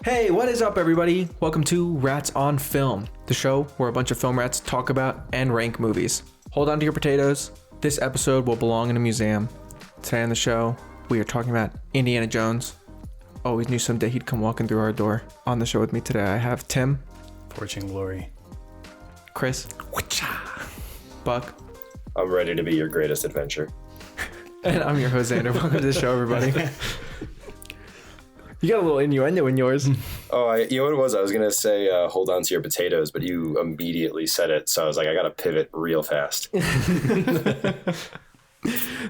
Hey, what is up, everybody? Welcome to Rats on Film, the show where a bunch of film rats talk about and rank movies. Hold on to your potatoes. This episode will belong in a museum. Today on the show, we are talking about Indiana Jones. Always knew someday he'd come walking through our door. On the show with me today, I have Tim. Fortune Glory. Chris. Buck. I'm ready to be your greatest adventure. And I'm your host, Xander. Welcome to the show, everybody. You got a little innuendo in yours. Oh, you know what it was? I was going to say, hold on to your potatoes, but you immediately said it. So I was like, I got to pivot real fast.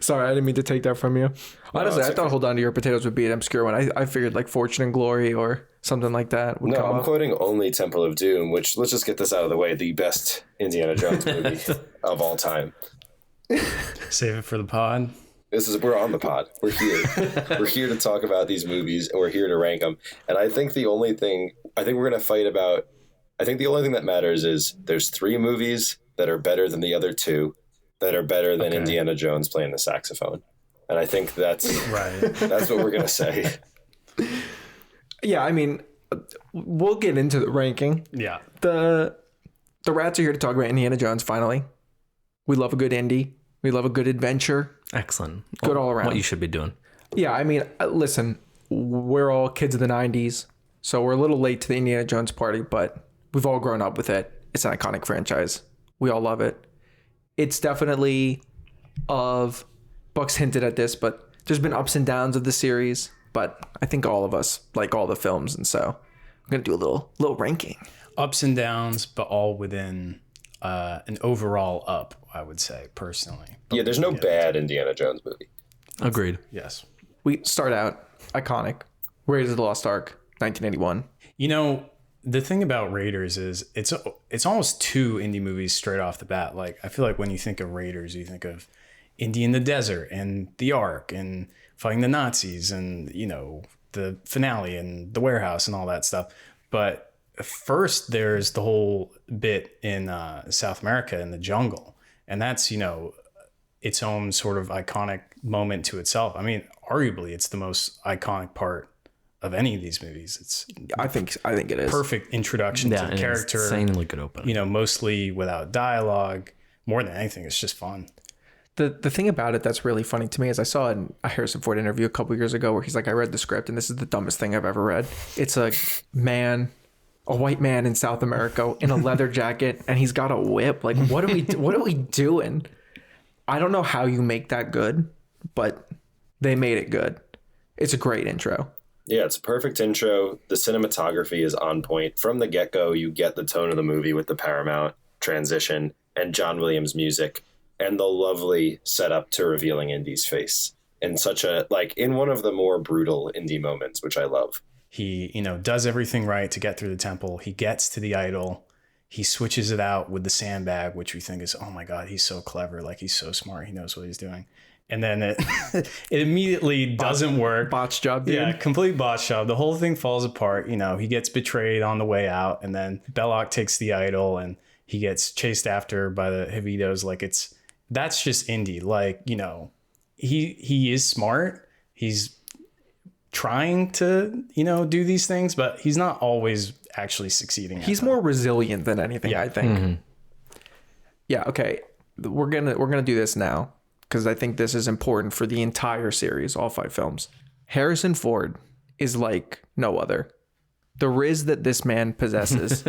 Sorry, I didn't mean to take that from you. Honestly, I thought hold on to your potatoes would be an obscure one. I figured like Fortune and Glory or something like that would come I'm up. quoting only Temple of Doom, which, let's just get this out of the way, the best Indiana Jones movie of all time. Save it for the pod. We're on the pod. We're here. We're here to talk about these movies, and we're here to rank them. And I think the only thing we're going to fight about, I think the only thing that matters is there's 3 movies that are better than the other 2 that are better than Indiana Jones playing the saxophone. And I think that's right. That's what we're going to say. Yeah, I mean, we'll get into the ranking. Yeah. The rats are here to talk about Indiana Jones, finally. We love a good indie. We love a good adventure. Excellent. Good all around. What you should be doing. Yeah, I mean, listen, we're all kids of the 90s, so we're a little late to the Indiana Jones party, but we've all grown up with it. It's an iconic franchise. We all love it. It's definitely Buck's hinted at this, but there's been ups and downs of the series, but I think all of us like all the films, and so I'm going to do a little ranking. Ups and downs, but all within an overall up, I would say, personally. But yeah, there's no bad Indiana Jones movie. Agreed. Yes. We start out iconic. Raiders of the Lost Ark, 1981. You know, the thing about Raiders is it's almost 2 indie movies straight off the bat. Like, I feel like when you think of Raiders, you think of Indy in the desert and the Ark and fighting the Nazis and, you know, the finale and the warehouse and all that stuff. But first, there's the whole bit in South America in the jungle. And that's, you know, its own sort of iconic moment to itself. I mean, arguably, it's the most iconic part of any of these movies. It's I think it is. Perfect introduction to the character. Insanely good opening. You know, mostly without dialogue. More than anything, it's just fun. The thing about it that's really funny to me is I saw a Harrison Ford interview a couple years ago where he's like, I read the script and this is the dumbest thing I've ever read. It's a white man in South America in a leather jacket and he's got a whip. Like, what are we doing? I don't know how you make that good, but they made it good. It's a great intro. Yeah, it's a perfect intro. The cinematography is on point. From the get-go, you get the tone of the movie with the Paramount transition and John Williams music and the lovely setup to revealing Indy's face in in one of the more brutal indie moments, which I love. He, you know, does everything right to get through the temple. He gets to the idol. He switches it out with the sandbag, which we think is, oh my God, he's so clever. Like, he's so smart. He knows what he's doing. And then it immediately doesn't work. Botch job, dude. Yeah, complete botch job. The whole thing falls apart. You know, he gets betrayed on the way out. And then Belloc takes the idol and he gets chased after by the Javitos. Like, that's just Indy. Like, you know, he is smart. He's trying to, you know, do these things, but he's not always actually succeeding. He's more resilient than anything, I think. Mm-hmm. Yeah, okay. We're gonna do this now because I think this is important for the entire series, all 5 films. Harrison Ford is like no other. The riz that this man possesses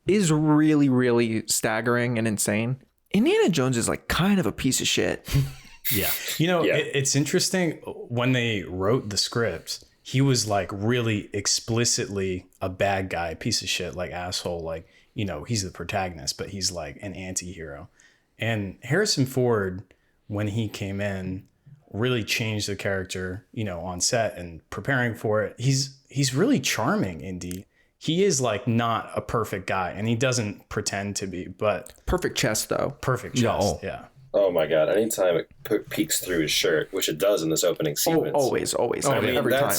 is really, really staggering and insane. Indiana Jones is like kind of a piece of shit. Yeah. You know, it's interesting when they wrote the script, he was like really explicitly a bad guy, piece of shit, like asshole. Like, you know, he's the protagonist, but he's like an anti-hero. And Harrison Ford, when he came in, really changed the character, you know, on set and preparing for it. He's really charming, Indy. He is like not a perfect guy and he doesn't pretend to be, but perfect chest though. Perfect chest. Yeah. Oh my God! Anytime it peeks through his shirt, which it does in this opening sequence. Always. I mean, every time.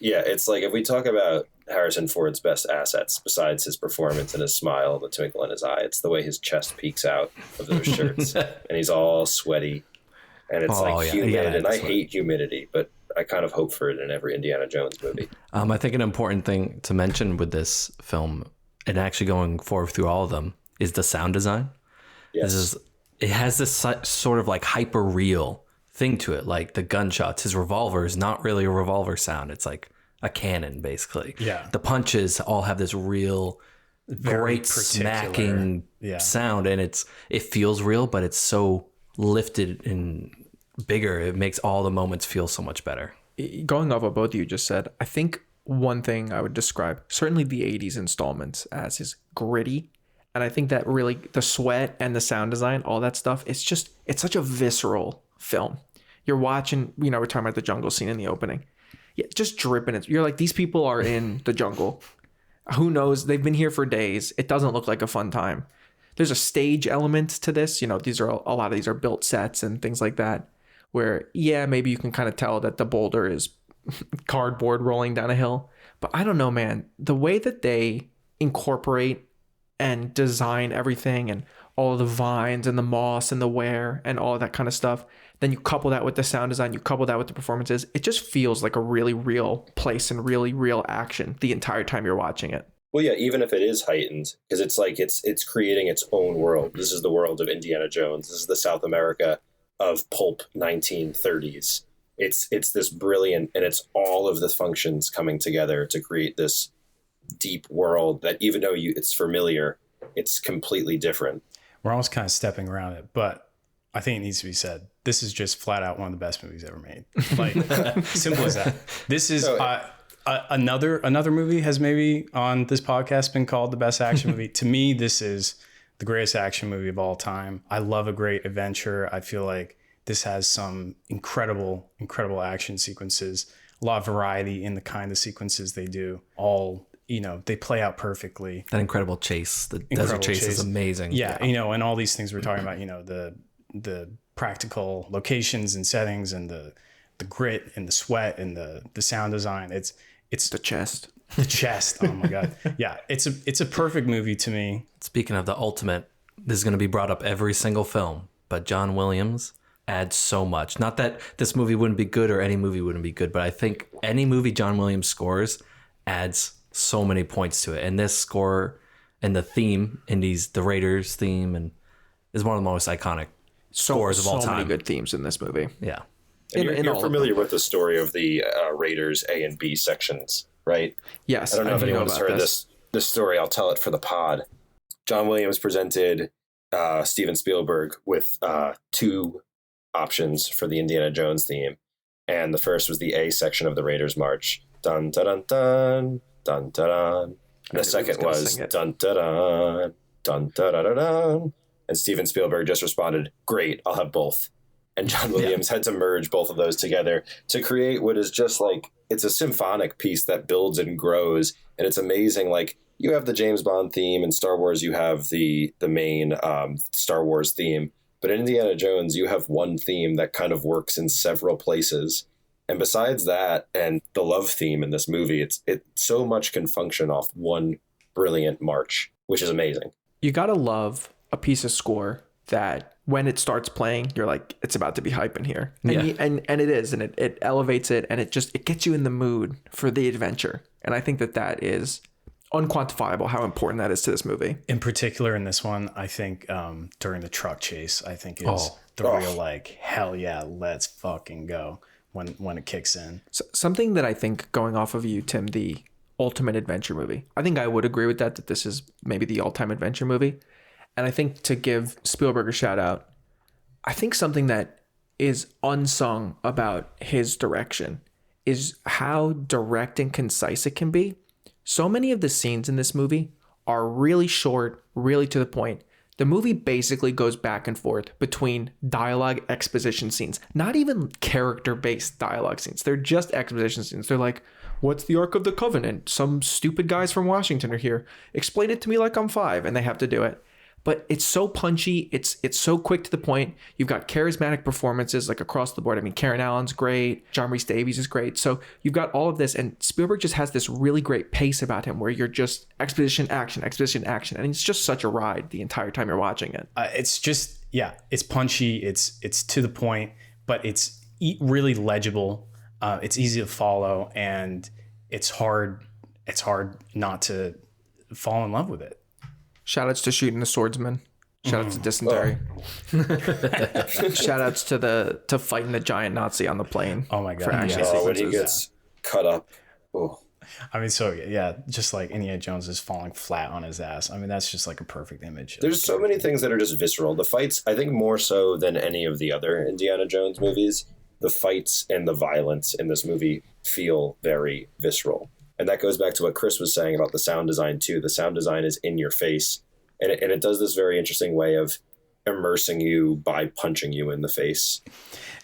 Yeah, it's like if we talk about Harrison Ford's best assets, besides his performance and his smile, the twinkle in his eye, it's the way his chest peeks out of those shirts, and he's all sweaty, and it's humid, and I hate humidity, but I kind of hope for it in every Indiana Jones movie. I think an important thing to mention with this film, and actually going forward through all of them, is the sound design. Yes. It has this sort of like hyper real thing to it, like the gunshots. His revolver is not really a revolver sound; it's like a cannon, basically. Yeah. The punches all have this real, great smacking sound, and it feels real, but it's so lifted and bigger. It makes all the moments feel so much better. Going off what both of you just said, I think one thing I would describe certainly the 80s installments as is gritty. And I think that really the sweat and the sound design, all that stuff, it's such a visceral film. You're watching, we're talking about the jungle scene in the opening. Yeah, just dripping. You're like, these people are in the jungle. Who knows? They've been here for days. It doesn't look like a fun time. There's a stage element to this. A lot of these are built sets and things like that, where, yeah, maybe you can kind of tell that the boulder is cardboard rolling down a hill. But I don't know, man. The way that they incorporate and design everything and all of the vines and the moss and the wear and all of that kind of stuff, then you couple that with the sound design, you couple that with the performances, it just feels like a really real place and really real action the entire time you're watching it. Well, yeah, even if it is heightened, because it's like it's creating its own world. This is the world of Indiana Jones. This is the South America of pulp 1930s. It's this brilliant, and it's all of the functions coming together to create this deep world that even though it's familiar, it's completely different. We're almost kind of stepping around it, but I think it needs to be said. This is just flat out one of the best movies ever made. Like, simple as that. This is another movie has maybe on this podcast been called the best action movie. To me, this is the greatest action movie of all time. I love a great adventure. I feel like this has some incredible action sequences, a lot of variety in the kind of sequences they do. All, they play out perfectly. That incredible chase, the desert chase is amazing. Yeah, and all these things we're talking about, the practical locations and settings and the grit and the sweat and the sound design. It's the chest. The chest. Oh my God. Yeah, it's a perfect movie to me. Speaking of the ultimate, this is going to be brought up every single film, but John Williams adds so much. Not that this movie wouldn't be good or any movie wouldn't be good, but I think any movie John Williams scores adds so many points to it. And this score and the theme, the Raiders theme, and is one of the most iconic scores of all time. So many good themes in this movie. Yeah. And you're familiar with the story of the Raiders A and B sections, right? Yes. I don't know if anyone's heard this story. I'll tell it for the pod. John Williams presented Steven Spielberg with two options for the Indiana Jones theme. And the first was the A section of the Raiders March. Dun, dun, dun, dun, dun, dun, dun. And the second was dun, dun, dun, dun, dun, dun, dun. And Steven Spielberg just responded, "Great, I'll have both." And John Williams had to merge both of those together to create what is just like, it's a symphonic piece that builds and grows. And it's amazing. Like, you have the James Bond theme, in Star Wars you have the main Star Wars theme. But in Indiana Jones, you have one theme that kind of works in several places. And besides that, and the love theme in this movie, it so much can function off one brilliant march, which is amazing. You gotta love a piece of score that when it starts playing, you're like, it's about to be hype in here. And and it is, and it elevates it, and it gets you in the mood for the adventure. And I think that is unquantifiable how important that is to this movie. In particular in this one, I think during the truck chase, I think is real like, hell yeah, let's fucking go when it kicks in. So, something that I think, going off of you, Tim, the ultimate adventure movie, I think I would agree with that this is maybe the all-time adventure movie. And I think, to give Spielberg a shout out, I think something that is unsung about his direction is how direct and concise it can be. So many of the scenes in this movie are really short, really to the point. The movie basically goes back and forth between dialogue exposition scenes, not even character-based dialogue scenes. They're just exposition scenes. They're like, what's the Ark of the Covenant? Some stupid guys from Washington are here. Explain it to me like I'm 5, and they have to do it. But it's so punchy. It's so quick to the point. You've got charismatic performances like across the board. I mean, Karen Allen's great. John Rhys Davies is great. So you've got all of this, and Spielberg just has this really great pace about him where you're just exposition, action. And it's just such a ride the entire time you're watching it. It's just, yeah, it's punchy. It's to the point, but it's really legible. It's easy to follow, and it's hard not to fall in love with it. Shout outs to Shooting the Swordsman. Shout outs to Dysentery. Shout outs to fighting the giant Nazi on the plane. Oh my god! For action when he sequences. gets cut up. Oh, I mean, so yeah, just like Indiana Jones is falling flat on his ass. I mean, that's just like a perfect image. there's so many things that are just visceral. The fights, I think, more so than any of the other Indiana Jones movies, the fights and the violence in this movie feel very visceral. And that goes back to what Chris was saying about the sound design too. The sound design is in your face, and it does this very interesting way of immersing you by punching you in the face.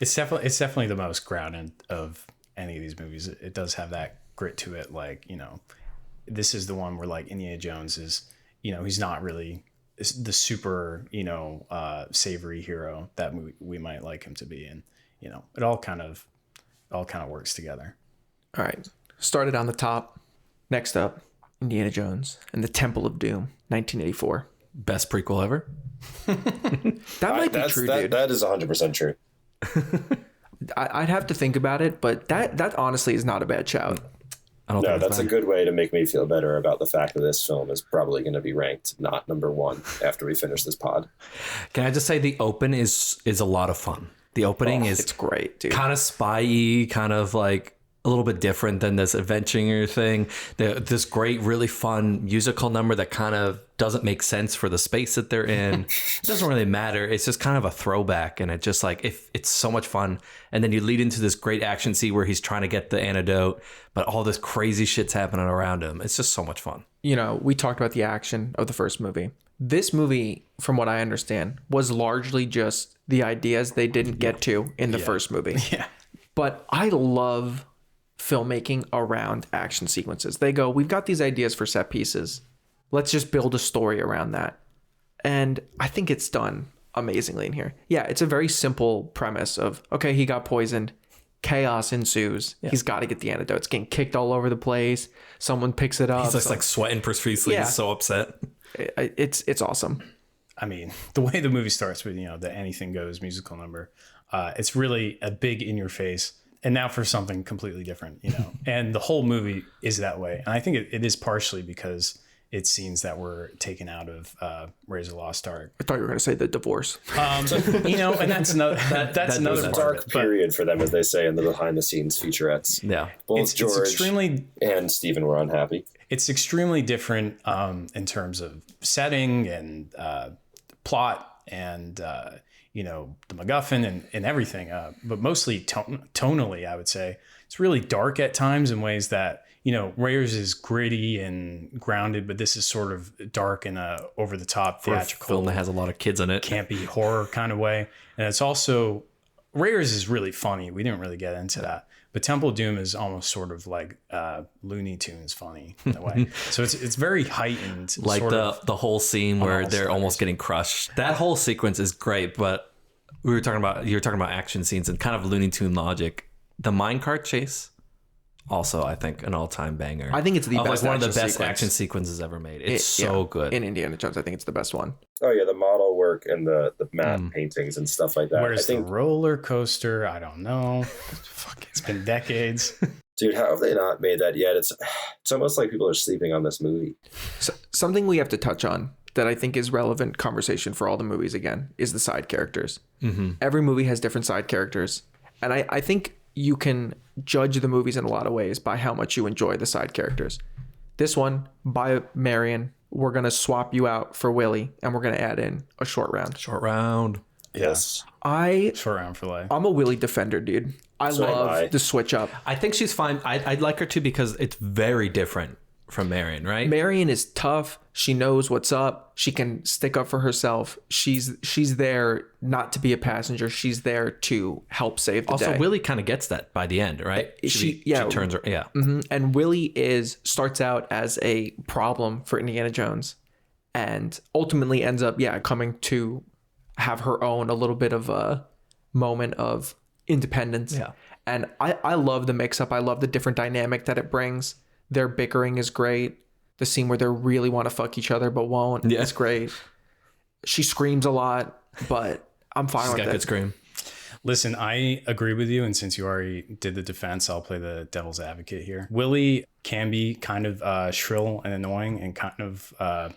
It's definitely the most grounded of any of these movies. It does have that grit to it. Like, you know, this is the one where like Indiana Jones is, you know, he's not really the super, you know, savory hero that we might like him to be. And, you know, it all kind of works together. All right. Started on the top. Next up, Indiana Jones and the Temple of Doom, 1984. Best prequel ever. That might be true, dude. That is 100% true. I'd have to think about it, but that honestly is not a bad shout. I don't No, think that's it's a good way to make me feel better about the fact that this film is probably going to be ranked not number one after we finish this pod. Can I just say the open is a lot of fun. The opening is It's great, dude. kind of spy-y, kind of like a little bit different than this adventuring thing. This great, really fun musical number that kind of doesn't make sense for the space that they're in. It doesn't really matter. It's just kind of a throwback, and it just like it's so much fun. And then you lead into this great action scene where he's trying to get the antidote, but all this crazy shit's happening around him. It's just so much fun. You know, we talked about the action of the first movie. This movie, from what I understand, was largely just the ideas they didn't get to in the first movie. Yeah. But I love filmmaking around action sequences. They go, we've got these ideas for set pieces. Let's just build a story around that. And I think it's done amazingly in here. Yeah, it's a very simple premise of, okay, he got poisoned. Chaos ensues. Yeah. He's got to get the antidote. It's getting kicked all over the place. Someone picks it up. He's just like sweating profusely. Yeah. He's so upset. It's awesome. I mean, the way the movie starts with, you know, the Anything Goes musical number, it's really a big in your face. And now for something completely different, you know, and the whole movie is that way. And I think it is partially because it's scenes that were taken out of Raiders of the Lost Ark. I thought you were going to say the divorce. You know, and that's another that's another There's a part of dark it. But period for them, as they say in the behind the scenes featurettes. Yeah. Both it's George extremely and Stephen were unhappy. it's extremely different in terms of setting and plot and you know, the MacGuffin and everything, but mostly tonally, I would say it's really dark at times in ways that, you know, Raiders is gritty and grounded, but this is sort of dark in a over the top For a theatrical film that has a lot of kids in it. campy horror kind of way. And it's also, Raiders is really funny. We didn't really get into that. But Temple of Doom is almost sort of like Looney Tunes funny in a way. So it's very heightened. Like sort of the whole scene where all they're stars. almost getting crushed. That whole sequence is great, but you were talking about action scenes and kind of Looney Tune logic. The minecart chase, also I think an all-time banger. I think it's the best one of the action best sequence. action sequences ever made. It's so good. In Indiana Jones, I think it's the best one. Oh yeah, the model work and the matte paintings and stuff like that. Where's I think, the roller coaster? I don't know. It's been decades. dude, how have they not made that yet? It's almost like people are sleeping on this movie. So, something we have to touch on that I think is relevant conversation for all the movies again is the side characters. Mm-hmm. Every movie has different side characters. And I think you can judge the movies in a lot of ways by how much you enjoy the side characters. This one, by Marion, we're going to swap you out for Willie and we're going to add in a short round. Short round. Yes. Short round for life. I'm a Willie defender, dude. I So am I. love the switch up. I think she's fine. I'd like her too because it's very different from Marion, right? Marion is tough. She knows what's up. She can stick up for herself. She's there not to be a passenger. She's there to help save the Also, day. Willie kind of gets that by the end, right? She turns her, yeah. Mhm. And Willie starts out as a problem for Indiana Jones and ultimately ends up, coming to have her own a little bit of a moment of independence. Yeah. And I love the mix up. I love the different dynamic that it brings. Their bickering is great. The scene where they really want to fuck each other but won't is great. She screams a lot, but I'm fine She's with got it. good scream. Listen, I agree with you. And since you already did the defense, I'll play the devil's advocate here. Willie can be kind of shrill and annoying and kind of a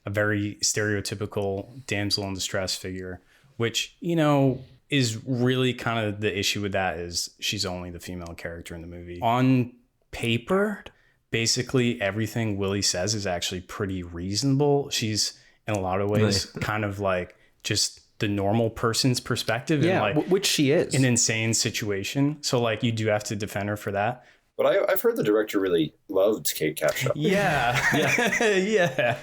very stereotypical damsel in distress figure, which, you know, is really kind of the issue with that is she's only the female character in the movie. On paper, basically everything Willie says is actually pretty reasonable. She's in a lot of ways kind of like just the normal person's perspective in like which she is. an insane situation. So like you do have to defend her for that. But I've heard the director really loved Kate Capshaw. Yeah.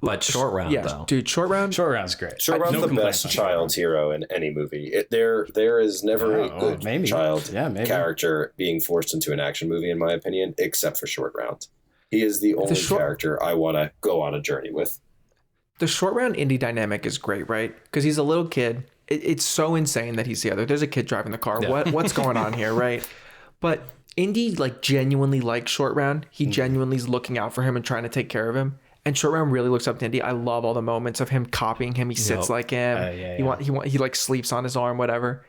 But Short Round, though. Dude, Short Round's Short great. Round's No the complaints best on Short Round. child hero in any movie. There is never a good child character being forced into an action movie, in my opinion, except for Short Round. He is the only character I want to go on a journey with. The Short Round Indy dynamic is great, right? Because he's a little kid. It's so insane that he's the other. There's a kid driving the car. Yeah. What's going on here, right? But Indy like genuinely likes Short Round. He genuinely is looking out for him and trying to take care of him. And Short Round really looks up to Indy. I love all the moments of him copying him. He sits like him. He like sleeps on his arm, whatever.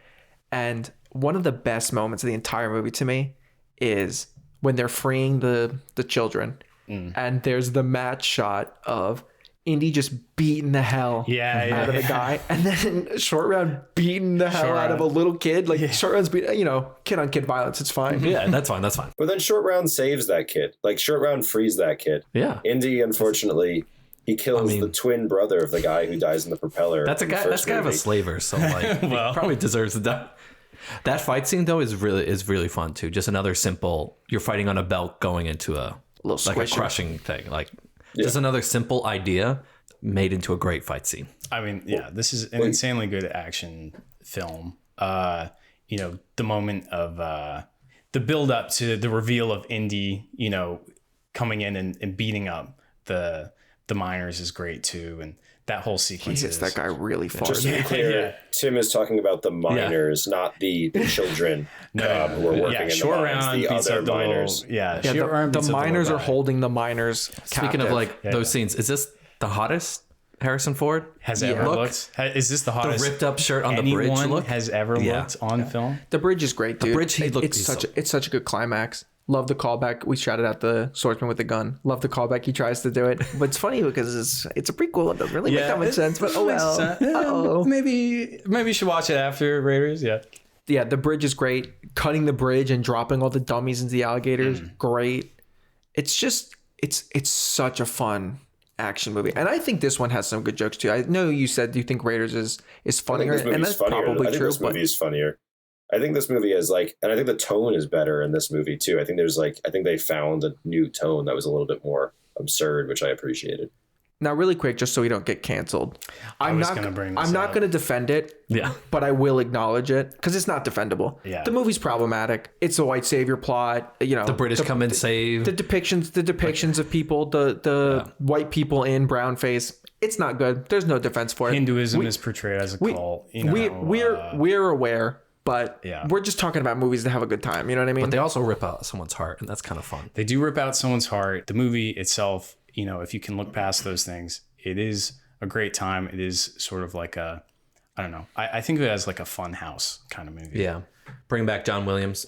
And one of the best moments of the entire movie to me is when they're freeing the children, and there's the match shot of Indy just beating the hell out of the guy, and then Short Round beating the hell out of a little kid. Like Short Round's beating, kid on kid violence. It's fine. Yeah, that's fine. But then Short Round saves that kid. Like Short Round frees that kid. Yeah. Indy, unfortunately, he kills the twin brother of the guy who dies in the propeller. That's kind of a slaver, so like he probably deserves to die. That fight scene though is really fun too. Just another simple. You're fighting on a belt going into a little like a crushing thing. Like just another simple idea made into a great fight scene. I mean, this is an insanely good action film. The moment of the build up to the reveal of Indy, coming in and beating up the miners is great too, and that whole sequence. He hits that guy really far. Just to be clear, Tim is talking about the miners, not the children who are working in the Short mines. Round The other the miners. The miners are holding the miners. Speaking of like those scenes, is this the hottest Harrison Ford has ever looked? Is this the hottest? The ripped up shirt on the bridge look has ever looked on film? The bridge is great, dude. The bridge, it's such a good climax. Love the callback. We shouted out the swordsman with the gun. Love the callback. He tries to do it, but it's funny because it's a prequel. It doesn't really make that much sense. But maybe you should watch it after Raiders. Yeah. The bridge is great. Cutting the bridge and dropping all the dummies into the alligators, great. It's just it's such a fun action movie, and I think this one has some good jokes too. I know you said you think Raiders is funnier, and that's probably true. This movie is funnier. I think this movie is and I think the tone is better in this movie too. I think I think they found a new tone that was a little bit more absurd, which I appreciated. Now, really quick, just so we don't get canceled, I'm not going to defend it. Yeah, but I will acknowledge it because it's not defendable. Yeah, the movie's problematic. It's a white savior plot. The British come and save the depictions of people, the white people in brown face. It's not good. There's no defense for it. Hinduism is portrayed as a cult. We're aware. But we're just talking about movies to have a good time. You know what I mean? But they also rip out someone's heart, and that's kind of fun. They do rip out someone's heart. The movie itself, if you can look past those things, it is a great time. It is sort of like I don't know. I think of it as like a fun house kind of movie. Yeah. Bring back John Williams.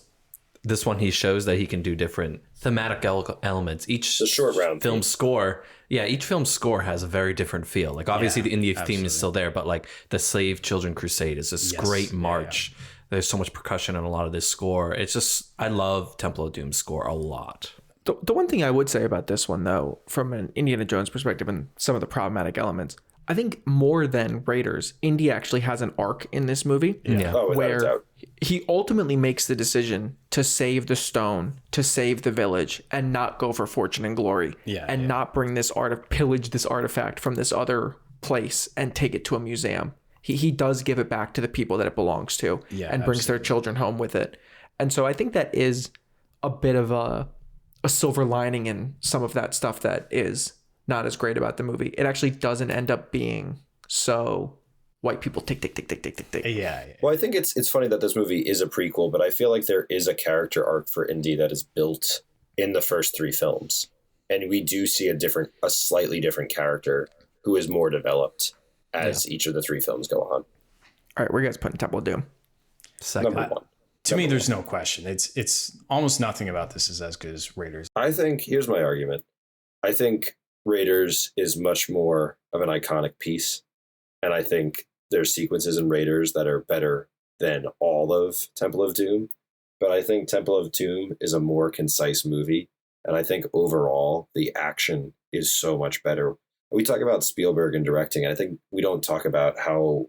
This one, he shows that he can do different thematic elements. Each Short Round film score. Yeah, each film score has a very different feel. Like obviously the India theme is still there, but like the Save Children Crusade is this great march. Yeah. There's so much percussion in a lot of this score. It's just, I love Temple of Doom score a lot. The one thing I would say about this one, though, from an Indiana Jones perspective and some of the problematic elements, I think more than Raiders, Indy actually has an arc in this movie where he ultimately makes the decision to save the stone, to save the village, and not go for fortune and glory, and not bring pillage this artifact from this other place and take it to a museum. He does give it back to the people that it belongs to and brings their children home with it. And so I think that is a bit of a silver lining in some of that stuff that is not as great about the movie. It actually doesn't end up being so white people tick. Yeah. Well, I think it's funny that this movie is a prequel, but I feel like there is a character arc for Indy that is built in the first three films. And we do see a slightly different character who is more developed as each of the three films go on. All right, where are you guys putting Temple of Doom? Second. Number one. To me, there's no question. It's almost nothing about this is as good as Raiders. I think, here's my argument. I think Raiders is much more of an iconic piece. And I think there's sequences in Raiders that are better than all of Temple of Doom. But I think Temple of Doom is a more concise movie. And I think overall, the action is so much better. We talk about Spielberg and directing, and I think we don't talk about how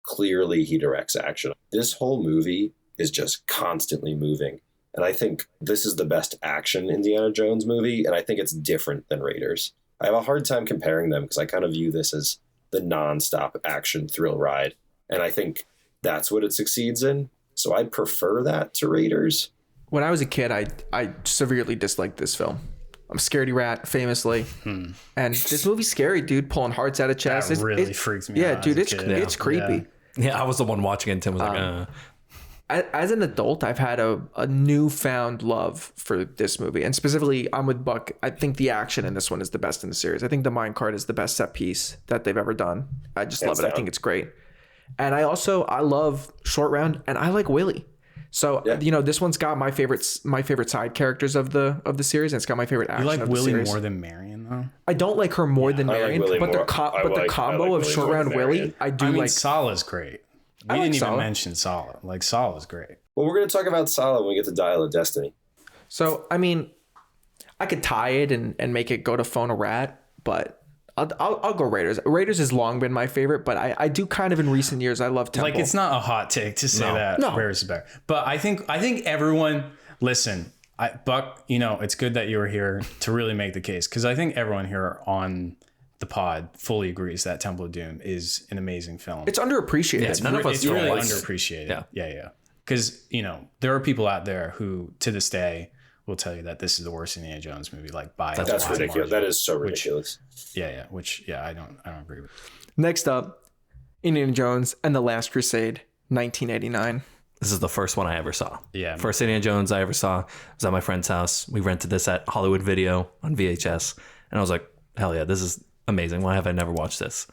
clearly he directs action. This whole movie is just constantly moving. And I think this is the best action Indiana Jones movie, and I think it's different than Raiders. I have a hard time comparing them because I kind of view this as the nonstop action thrill ride, and I think that's what it succeeds in. So I'd prefer that to Raiders. When I was a kid, I severely disliked this film. I'm a scaredy rat, famously. And this movie's scary, dude, pulling hearts out of chests. That really freaks me out. Yeah, dude, as a kid. it's creepy. Yeah, I was the one watching it, and Tim was like, As an adult, I've had a newfound love for this movie. And specifically, I'm with Buck. I think the action in this one is the best in the series. I think the minecart is the best set piece that they've ever done. I just love it. I think it's great. And I love Short Round, and I like Willie. So, this one's got my favorite side characters of the series, and it's got my favorite action You like of the Willie series. more than Marion, though? I don't like her more than I like Marion, Willie but more. the combo of Willie Short more Round than Willie, Marion. I do I mean, like. Salah's great. We I like didn't even Salah. mention Salah. Like, Salah's great. Well, we're going to talk about Salah when we get to Dial of Destiny. So, I mean, I could tie it and make it go to Phone a Rat, but I'll go Raiders. Raiders has long been my favorite, but I do kind of in recent years, I love Temple. Like, it's not a hot take to say that Raiders is better. But I think everyone, listen, Buck, it's good that you were here to really make the case, because I think everyone here on the pod fully agrees that Temple of Doom is an amazing film. It's underappreciated. Yeah, none of us It's really don't like- underappreciated. Yeah. Yeah. Because, there are people out there who, to this day, will tell you that this is the worst Indiana Jones movie, like by That's a That's wide ridiculous. margin. That is so ridiculous. I don't agree with. Next up, Indiana Jones and the Last Crusade, 1989. this is the first one I ever saw. Yeah. First Indiana Jones I ever saw was at my friend's house. We rented this at Hollywood Video on VHS. And I was like, hell yeah, this is amazing. Why have I never watched this?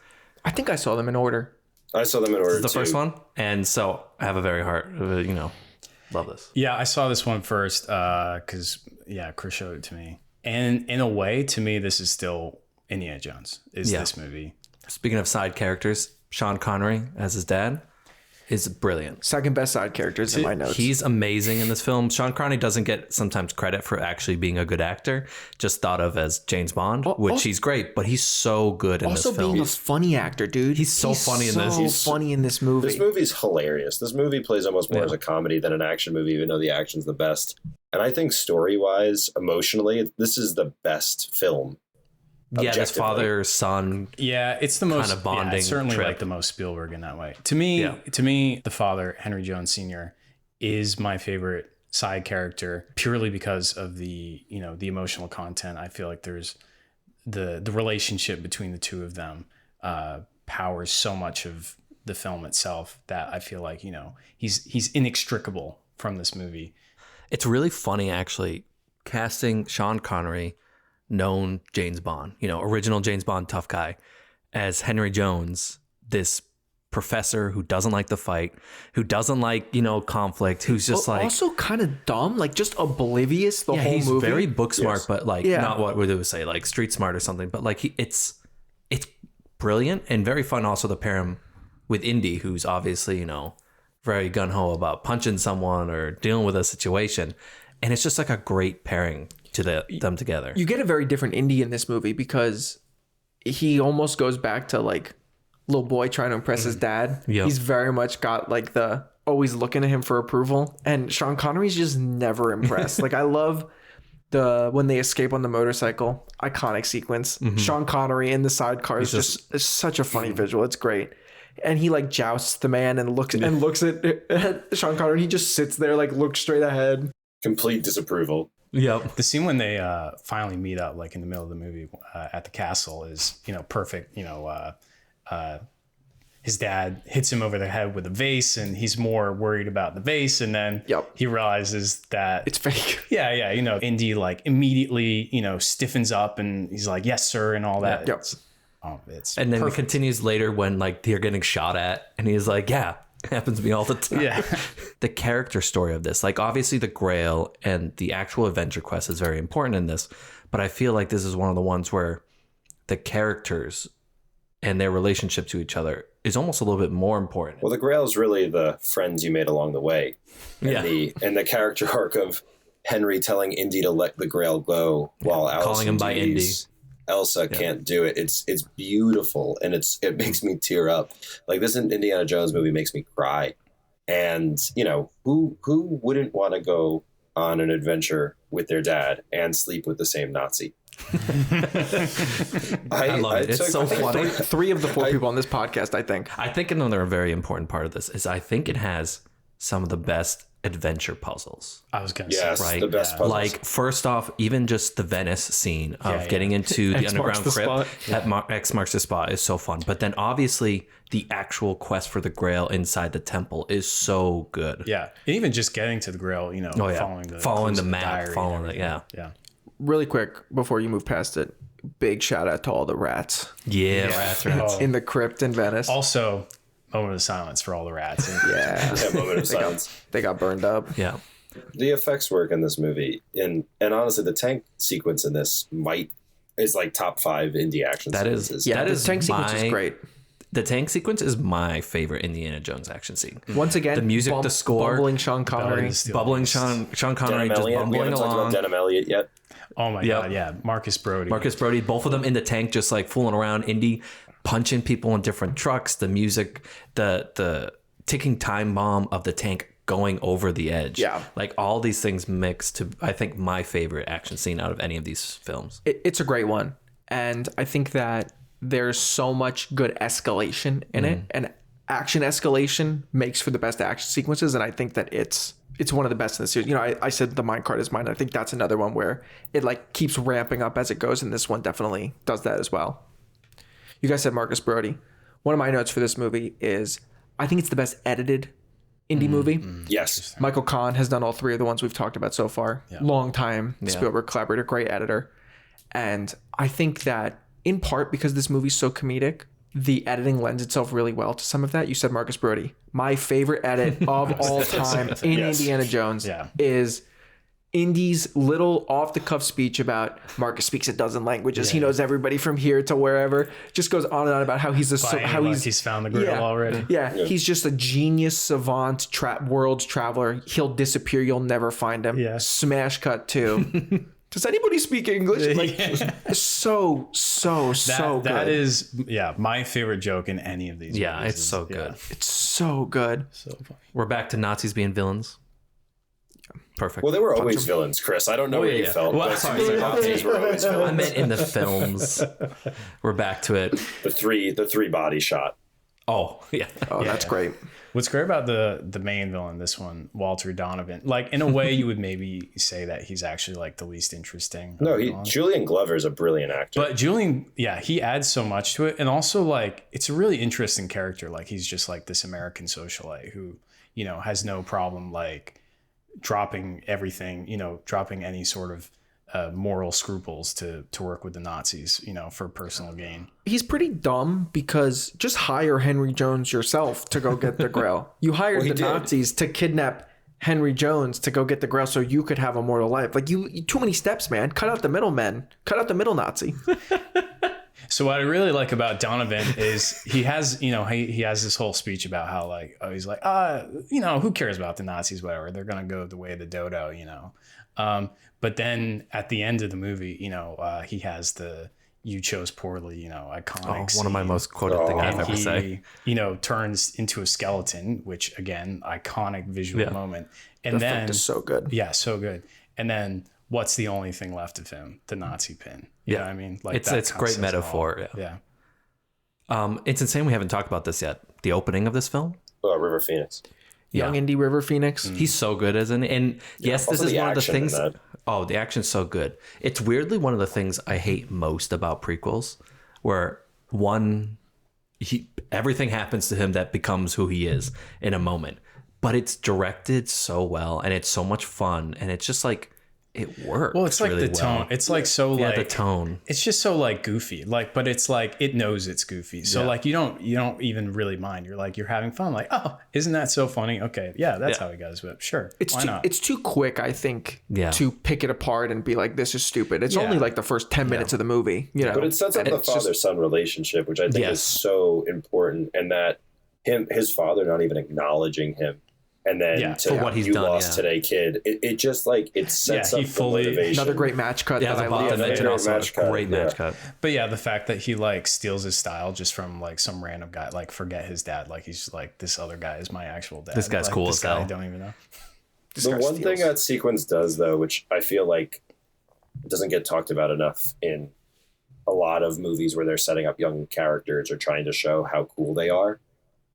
I think I saw them in order. I saw them in order The too. first one. And so I have a very love this. Yeah, I saw this one first because, Chris showed it to me. And in a way, to me, this is still Indiana Jones, this movie. Speaking of side characters, Sean Connery as his dad is brilliant. Second best side characters in my notes. He's amazing in this film. Sean Connery doesn't get sometimes credit for actually being a good actor, just thought of as James Bond, which he's great, but he's so good in this also film. being a funny actor, dude. He's so funny in this. He's so funny in this movie. This movie's hilarious. This movie plays almost more as a comedy than an action movie, even though the action's the best. And I think story-wise, emotionally, this is the best film. Yeah, this objectively. father-son. Yeah, it's the most of bonding it's certainly trip. like the most Spielberg in that way. To me, the father, Henry Jones Sr., is my favorite side character purely because of the emotional content. I feel like there's the relationship between the two of them powers so much of the film itself that I feel like he's inextricable from this movie. It's really funny, actually, casting Sean Connery, known James Bond, original James Bond tough guy, as Henry Jones, this professor who doesn't like the fight, who doesn't like, conflict, who's just also kind of dumb, like just oblivious the whole he's movie. very book smart, but Yeah. not what we would say, like street smart or something. But like it's brilliant and very fun also to pair him with Indy, who's obviously, very gung-ho about punching someone or dealing with a situation. And it's just like a great pairing to them together. You get a very different Indy in this movie because he almost goes back to like little boy trying to impress his dad. Yep. He's very much got like the always looking at him for approval, and Sean Connery's just never impressed. Like I love when they escape on the motorcycle, iconic sequence. Sean Connery in the sidecar is just it's such a funny visual. It's great. And he like jousts the man and looks at Sean Connery. And he just sits there, like looks straight ahead. Complete disapproval. Yep. The scene when they finally meet up, like in the middle of the movie at the castle, is perfect. His dad hits him over the head with a vase, and he's more worried about the vase, and then he realizes that It's fake. yeah. Indy like immediately stiffens up, and he's like, "Yes, sir," and all that. Yep. It's And then it perfect. continues later when like they're getting shot at, and he's like, "Yeah, happens to me all the time. Yeah. The character story of this, like obviously the Grail and the actual adventure quest is very important in this, but I feel like this is one of the ones where the characters and their relationship to each other is almost a little bit more important. Well, the Grail is really the friends you made along the way. And the character arc of Henry telling Indy to let the Grail go while Alice calling him by Indy. Elsa can't do it. It's beautiful, and it makes me tear up. Like, this Indiana Jones movie makes me cry. And, you know, who wouldn't want to go on an adventure with their dad and sleep with the same Nazi? I love it. It's so funny. Three of the four people on this podcast, I think. I think another very important part of this is I think it has some of the best adventure puzzles. I was going to Yes, say, right? the best puzzles. Like, first off, even just the Venice scene of getting into the X marks underground the crypt spot. at X marks the spot is so fun. But then obviously the actual quest for the Grail inside the temple is so good. yeah. And even just getting to the Grail, you know, Following the map, diary and following it, everything. yeah. Really quick before you move past it, big shout out to all the rats Yeah, rats. Oh. in the crypt in Venice. Also, moment of silence for all the rats. Yeah, Yeah, moment of silence. they got burned up. Yeah. The effects work in this movie, and honestly, the tank sequence in this is like top 5 indie action That is- sequences. Yeah, That the is tank sequence is my- great. The tank sequence is my favorite Indiana Jones action scene. Once again, The music, the score, bumbling Sean Connery. bubbling Sean Connery Denham just Elliott. We bumbling haven't talked about along. Denham Elliott yet. Oh my Yep. God, yeah. Marcus Brody. Marcus Brody, both of them in the tank, just like fooling around. Indy punching people in different trucks. The music, the ticking time bomb of the tank going over the edge. Yeah. Like all these things mixed to, I think, my favorite action scene out of any of these films. It's a great one, and I think that there's so much good escalation in it, and action escalation makes for the best action sequences, and I think that it's one of the best in the series. You know, I said the minecart is mine. I think that's another one where it like keeps ramping up as it goes, and this one definitely does that as well. You guys said Marcus Brody. One of my notes for this movie is I think it's the best edited indie movie. Yes. Michael Kahn has done all 3 of the ones we've talked about so far. Long time Spielberg collaborator, great editor. And I think that in part because this movie's so comedic, the editing lends itself really well to some of that. You said Marcus Brody. My favorite edit of all time in Indiana Jones is Indy's little off-the-cuff speech about Marcus speaks a dozen languages. He knows everybody from here to wherever. Just goes on and on about how he's he's found the Grail already. Yeah, he's just a genius, savant, world's traveler. He'll disappear. You'll never find him. Yeah. Smash cut to. Does anybody speak English? Like, so good. That is, my favorite joke in any of these Yeah, movies. it's so good. It's so good. So funny. We're back to Nazis being villains. Perfect. Well, they were always villains, Chris. I don't know what you felt. Well, but sorry. the Nazis were always I villains. meant in the films. We're back to it. The three body shot. Oh, yeah. Oh, that's great. What's great about the main villain, this one, Walter Donovan, like in a way you would maybe say that he's actually like the least interesting. No, Julian Glover is a brilliant actor. But Julian, he adds so much to it. And also like, it's a really interesting character. Like he's just like this American socialite who, you know, has no problem like dropping everything, you know, dropping any sort of moral scruples to work with the Nazis, you know, for personal gain. He's pretty dumb because just hire Henry Jones yourself to go get the Grail. You hired the Nazis to kidnap Henry Jones to go get the Grail so you could have a mortal life. Like you too many steps, man. Cut out the middlemen. Cut out the middle Nazi. So what I really like about Donovan is he has, you know, he has this whole speech about how like, he's like, you know, who cares about the Nazis, whatever. They're going to go the way of the dodo, you know. But then at the end of the movie, you know, he has the "you chose poorly," you know, iconic. One of my most quoted things I've ever he, say. You know, turns into a skeleton, which again, iconic visual moment. And The then effect is so good. Yeah, so good. And then what's the only thing left of him? The Nazi pin. You know what I mean? Like it's a great metaphor. Yeah. It's insane we haven't talked about this yet. The opening of this film. River Phoenix. Young Indy River Phoenix. He's so good as and yes, this is one of the things. Oh, the action's so good. It's weirdly one of the things I hate most about prequels, where everything happens to him that becomes who he is in a moment, but it's directed so well and it's so much fun and it's just like it works. Well, it's like really the tone. well. It's like so Yeah, like the tone. It's just so like goofy. Like, but it's like it knows it's goofy. So Yeah. like you don't even really mind. You're like you're having fun. Like, oh, isn't that so funny? Okay, yeah, that's how he goes. But sure, why not? It's too quick, I think, Yeah. to pick it apart and be like, this is stupid. It's only like the first 10 minutes of the movie, you know. But it sets up the It's just- father-son relationship, which I think Yes. is so important, and that his father not even acknowledging him, and then for what he's you done, lost today, kid. It just like it sets Yeah, he up the fully- motivation. Another great match cut Yeah, that I the love. bottom Yeah, and also match a cut, great match cut. But yeah, the fact that he like steals his style just from like some random guy, like forget his dad, like he's just like this other guy is my actual dad. This guy's like, cool this as guy hell. I don't even know. This The guy one thing steals. that sequence does, though, which I feel like doesn't get talked about enough in a lot of movies where they're setting up young characters or trying to show how cool they are,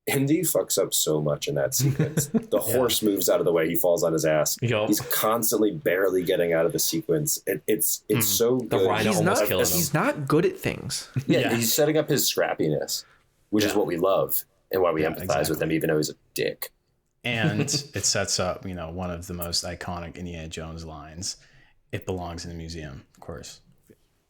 Indy fucks up so much in that sequence. The horse moves out of the way. He falls on his ass. Yup. He's constantly barely getting out of the sequence. It's so good. rhino He's almost not, killing him. he's not good at things. Yeah, he's setting up his scrappiness, which is what we love and why we empathize with him, even though he's a dick. And it sets up, one of the most iconic Indiana Jones lines. It belongs in the museum, of course.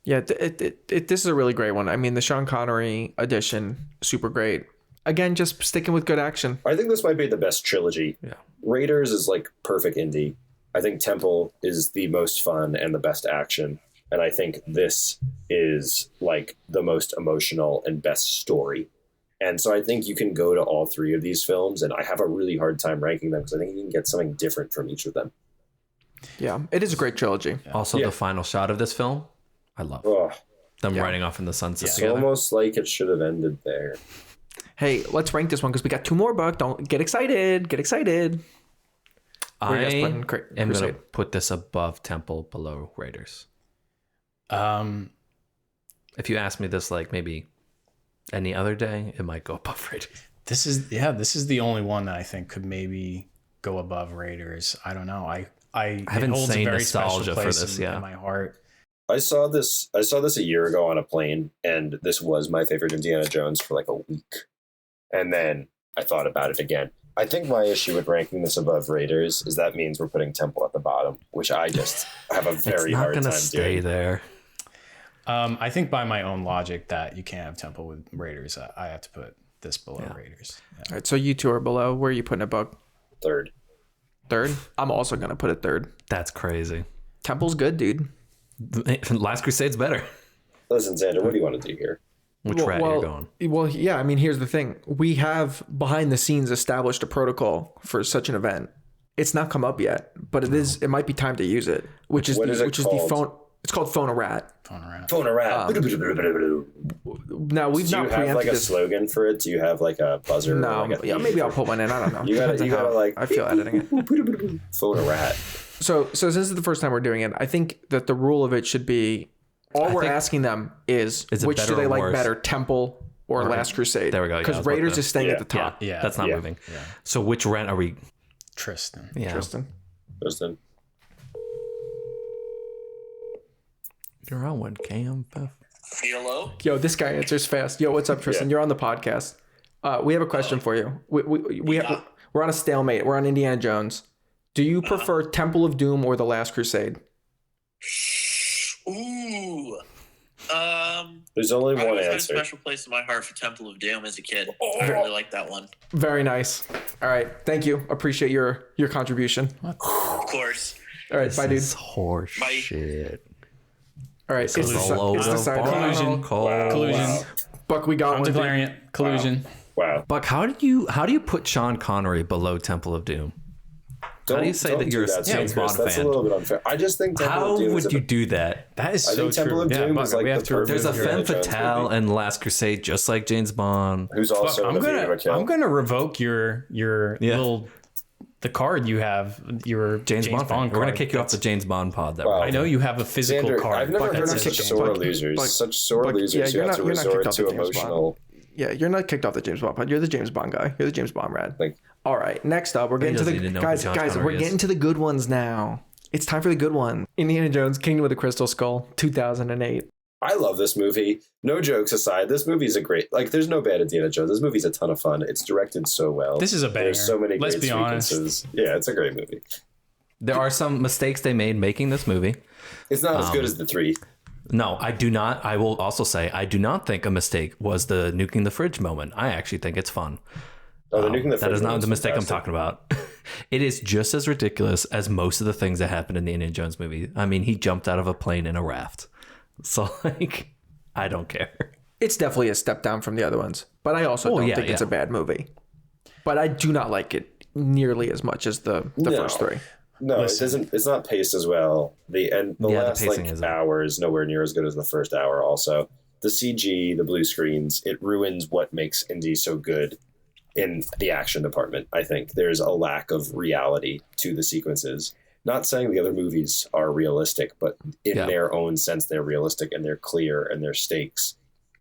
Yeah, this is a really great one. I mean, the Sean Connery edition, super great. Again, just sticking with good action. I think this might be the best trilogy. Yeah. Raiders is like perfect Indy. I think Temple is the most fun and the best action. And I think this is like the most emotional and best story. And so I think you can go to all three of these films, and I have a really hard time ranking them because I think you can get something different from each of them. Yeah, it is a great trilogy. Also, the final shot of this film, I love. Oh, Them riding off in the sunset it's together. almost like it should have ended there. Hey, let's rank this one because we got two more, Buck. Don't get excited. Get excited. Where you guys putting I am going to Crusade? put this above Temple, below Raiders. If you ask me this like maybe any other day, it might go above Raiders. This is the only one that I think could maybe go above Raiders. I don't know. I have it holds a insane very nostalgia special for place this, in my heart. I saw this a year ago on a plane, and this was my favorite Indiana Jones for like a week. And then I thought about it again. I think my issue with ranking this above Raiders is that means we're putting Temple at the bottom, which I just have a very hard It's not time going to stay doing. there. I think by my own logic that you can't have Temple with Raiders. I have to put this below Raiders. Yeah. All right, so you two are below. Where are you putting it, Buck? Third. Third? I'm also going to put it third. That's crazy. Temple's good, dude. Last Crusade's better. Listen, Xander, what do you want to do here? Which rat you're going? Well, yeah. I mean, here's the thing: we have behind the scenes established a protocol for such an event. It's not come up yet, but it is. It might be time to use it. Which is What is it which is the called? phone. It's called Phone a Rat. Phone a rat. Now we've Do you not have like preempted a this. slogan for it? Do you have like a buzzer? or No, like a yeah, beep maybe or- I'll put one in. I don't know. You gotta Depends on how like I feel editing it. phone a rat. So since this is the first time we're doing it, I think that the rule of it should be all we're think- asking them is Is it which better do they or like worse? better, Temple or Last Crusade? There we go, yeah, I Because was about Raiders to- is staying at the Yeah. top. Yeah, That's not Yeah. moving. So which rat are we? Tristan. Yeah. Tristan. Tristan. You're on one, Cam. Hello? Yo, this guy answers fast. Yo, what's up, Tristan? Yeah. You're on the podcast. We have a question for you. We're on a stalemate. We're on Indiana Jones. Do you prefer Temple of Doom or The Last Crusade? Ooh. There's only I one always had a answer. special place in my heart for Temple of Doom as a kid. I really like that one. Very nice. All right, thank you. Appreciate your contribution. Of course. All right, bye, dude. This horse Bye. shit. All right, it's the Collusion. side. Collusion. Collusion. Buck, we got I'm one. dude. declaring it. Collusion. Wow. Buck, how do you put Sean Connery below Temple of Doom? Don't, do you say don't that do you're a that, James Chris. Bond That's fan? a little bit unfair. I just think Temple How of Doom is would a- you do that? That is I so think Temple true. of Doom Buck, is like we have the to perfect There's a Indiana femme Jones fatale movie. in Last Crusade, just like James Bond. Who's also I'm in the Viva Kill. gonna revoke your little the card you have, your James Bond. Fan. We're gonna card. kick you off the James Bond pod. That Wow. way. I know you have a physical Xander, card. I've never but heard of that's such a shame. sore Buck, losers. Buck, Such sore Buck, losers yeah, who you're have not- to you're not resort kicked off to the James Bond. emotional. Yeah, you're not kicked off the James Bond pod. You're the James Bond guy. You're the James Bond rad. Like, All right, next up, we're getting to doesn't the even know who guys. John Guys, Connery we're is. getting to the good ones now. It's time for the good one. Indiana Jones: Kingdom of the Crystal Skull, 2008. I love this movie. No jokes aside, this movie is a great. Like, there's no bad Indiana Jones. This movie's a ton of fun. It's directed so well. This is a banger. There's so many Let's great be honest. sequences. Yeah, it's a great movie. There are some mistakes they made making this movie. It's not as good as the 3. No, I do not. I will also say I do not think a mistake was the nuking the fridge moment. I actually think it's fun. Oh, the nuking the That is not fridge the mistake fantastic. I'm talking about. It is just as ridiculous as most of the things that happened in the Indiana Jones movie. I mean, he jumped out of a plane in a raft. So, like, I don't care. It's definitely a step down from the other ones, but I also don't think it's a bad movie. But I do not like it nearly as much as the first 3. No, it doesn't. It's not paced as well. The last pacing like isn't. hour is nowhere near as good as the first hour. Also, the CG, the blue screens, it ruins what makes Indy so good in the action department. I think there's a lack of reality to the sequences. Not saying the other movies are realistic, but in their own sense, they're realistic and they're clear and they're stakes.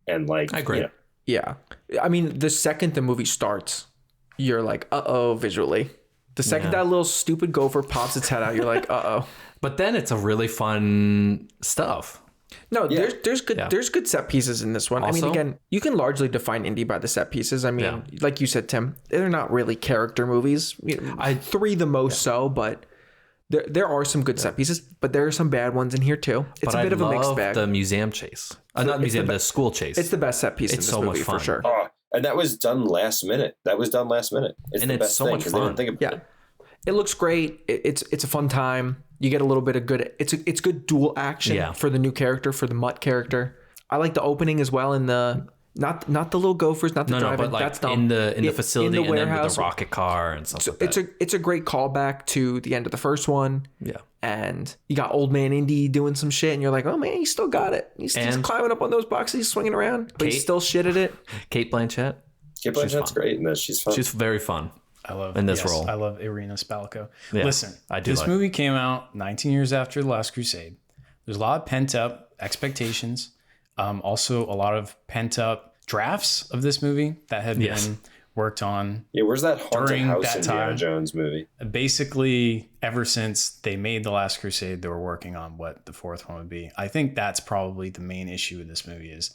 And like, I agree. you know, Yeah. I mean, the second the movie starts, you're like, uh-oh, visually. The second that little stupid gopher pops its head out, you're like, uh-oh. But then it's a really fun stuff. No, there's good set pieces in this one. I mean, Also- again, you can largely define Indy by the set pieces. I mean, like you said, Tim, they're not really character movies. 3 the most so, but there are some good set pieces, but there are some bad ones in here too. It's a bit of a mixed bag. The museum chase. Not museum, the school chase. It's the best set piece in It's this so much movie for fun. sure. oh, and that was done last minute. It's And the it's best so thing much 'cause they fun. didn't think about Yeah. it. It looks great. It's a fun time. You get a little bit of good. It's good dual action for the new character, for the Mutt character. I like the opening as well in the not the little gophers, not the no, drive-in. but like That's dumb. in the facility in the and then with warehouse. the rocket car and stuff like that. It's a great callback to the end of the first one. Yeah. And you got old man Indy doing some shit, and you're like, oh man, he still got it. He's And- climbing up on those boxes, he's swinging around, but he's Kate- still shit at it. Kate Blanchett. Kate Blanchett's great in this. She's fun. She's very fun. I love in this role. I love Irina Spalko. Yeah, Listen, I do this like- movie came out 19 years after The Last Crusade. There's a lot of pent up expectations. Also, a lot of pent up drafts of this movie that had been worked on Yeah, where's that haunted during house that Indiana time. Jones movie? Basically, ever since they made The Last Crusade, they were working on what the 4th one would be. I think that's probably the main issue with this movie is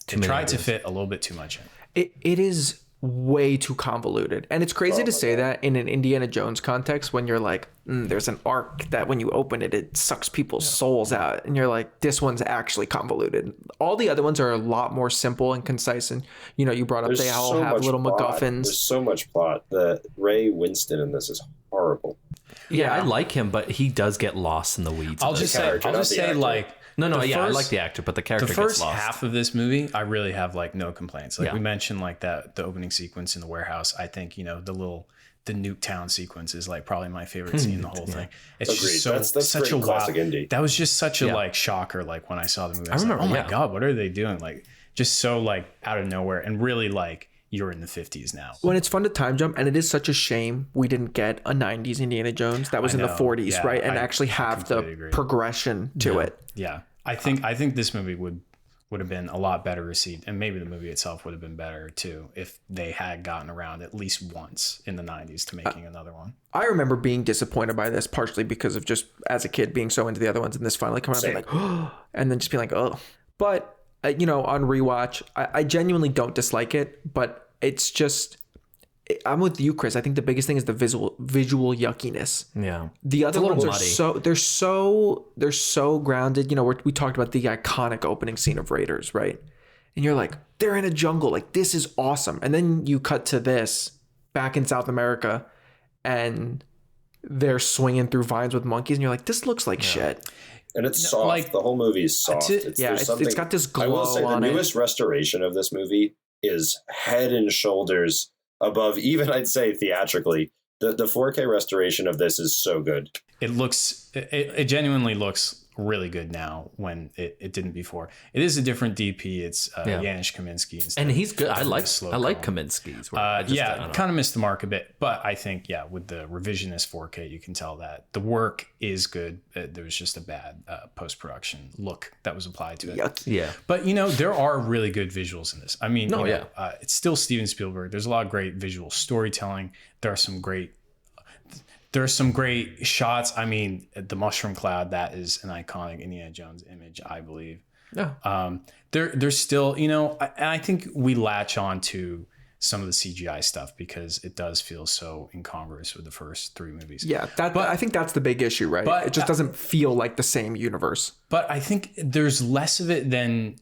they many tried to ideas. fit a little bit too much in. It is way too convoluted, and it's crazy to say that in an Indiana Jones context when you're like, there's an ark that when you open it, it sucks people's souls out, and you're like, this one's actually convoluted. All the other ones are a lot more simple and concise, and you brought up they all have little plot. MacGuffins. There's so much plot. The Ray Winston in this is horrible. Yeah, I like him, but he does get lost in the weeds. I'll of just this. say, character, I'll not just the say, actor. like, I the like first- the actor, but the character the gets first lost. half of this movie, I really have like no complaints. Like Yeah. we mentioned, like the opening sequence in the warehouse. I think the Nuketown sequence is like probably my favorite scene in the whole thing. It's Agreed. just so That's such great a classic wow. Indy. That was just such a Yeah. like shocker. Like when I saw the movie, I was remember, like, oh my yeah. god, what are they doing? Like just so like out of nowhere and really like you're in the 50s now. When it's fun to time jump, and it is such a shame we didn't get a 90s Indiana Jones that was I in the know. 40s, Yeah, right? And I actually have the completely agree. progression to it. Yeah, I think this movie would have been a lot better received, and maybe the movie itself would have been better too if they had gotten around at least once in the 90s to making another one. I remember being disappointed by this, partially because of just as a kid being so into the other ones, and this finally coming out, being like, oh, and then just being like, oh. But on rewatch, I genuinely don't dislike it, but it's just, I'm with you, Chris. I think the biggest thing is the visual yuckiness. Yeah. The other a little ones are muddy. they're so grounded. We talked about the iconic opening scene of Raiders, right? And you're like, they're in a jungle, like this is awesome. And then you cut to this back in South America, and they're swinging through vines with monkeys, and you're like, this looks like shit. And it's soft. like, the whole movie is soft. It's got this glow I will say on the it. newest restoration of this movie is head and shoulders above, even I'd say theatrically. The 4K restoration of this is so good. It genuinely looks really good now when it didn't before. It is a different DP. It's Janusz Kaminski instead And he's good. I of like the slow Kaminsky's work. I don't know. kind of missed the mark a bit, but I think with the revisionist 4K, you can tell that the work is good. There was just a bad post-production look that was applied to it. Yucky. Yeah. But there are really good visuals in this. I mean, it's still Steven Spielberg. There's a lot of great visual storytelling. There are some great shots. I mean, the mushroom cloud, that is an iconic Indiana Jones image, I believe. Yeah. There's still, I think we latch on to some of the CGI stuff because it does feel so incongruous with the first 3 movies. Yeah, I think that's the big issue, right? But it just doesn't feel like the same universe. But I think there's less of it than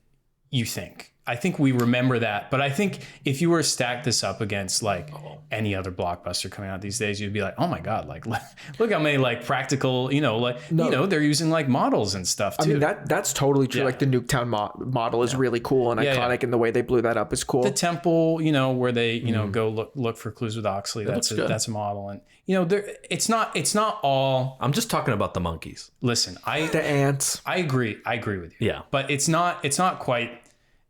you think. I think we remember that. But I think if you were to stack this up against like any other blockbuster coming out these days, you'd be like, oh my God, like look how many like practical, you know, they're using like models and stuff too. I mean, that's totally true. Yeah. Like the Nuketown model is really cool and iconic, and the way they blew that up is cool. The temple, you know, where they, you know, go look for clues with Oxley. That's a model. And, you know, it's not all. I'm just talking about the monkeys. Listen, The ants. I agree with you. Yeah. But it's not quite.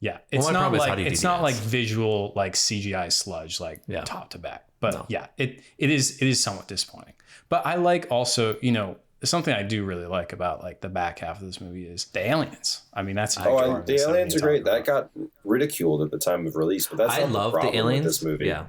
Yeah, it's my not problem is, how like do you it's do not the like ants? visual like CGI sludge like top to back. But yeah, it is somewhat disappointing. But I like also, you know, something I do really like about like the back half of this movie is the aliens. I mean, that's and the aliens are great. That got ridiculed at the time of release, but that's I not love the problem the aliens. with this movie. Yeah.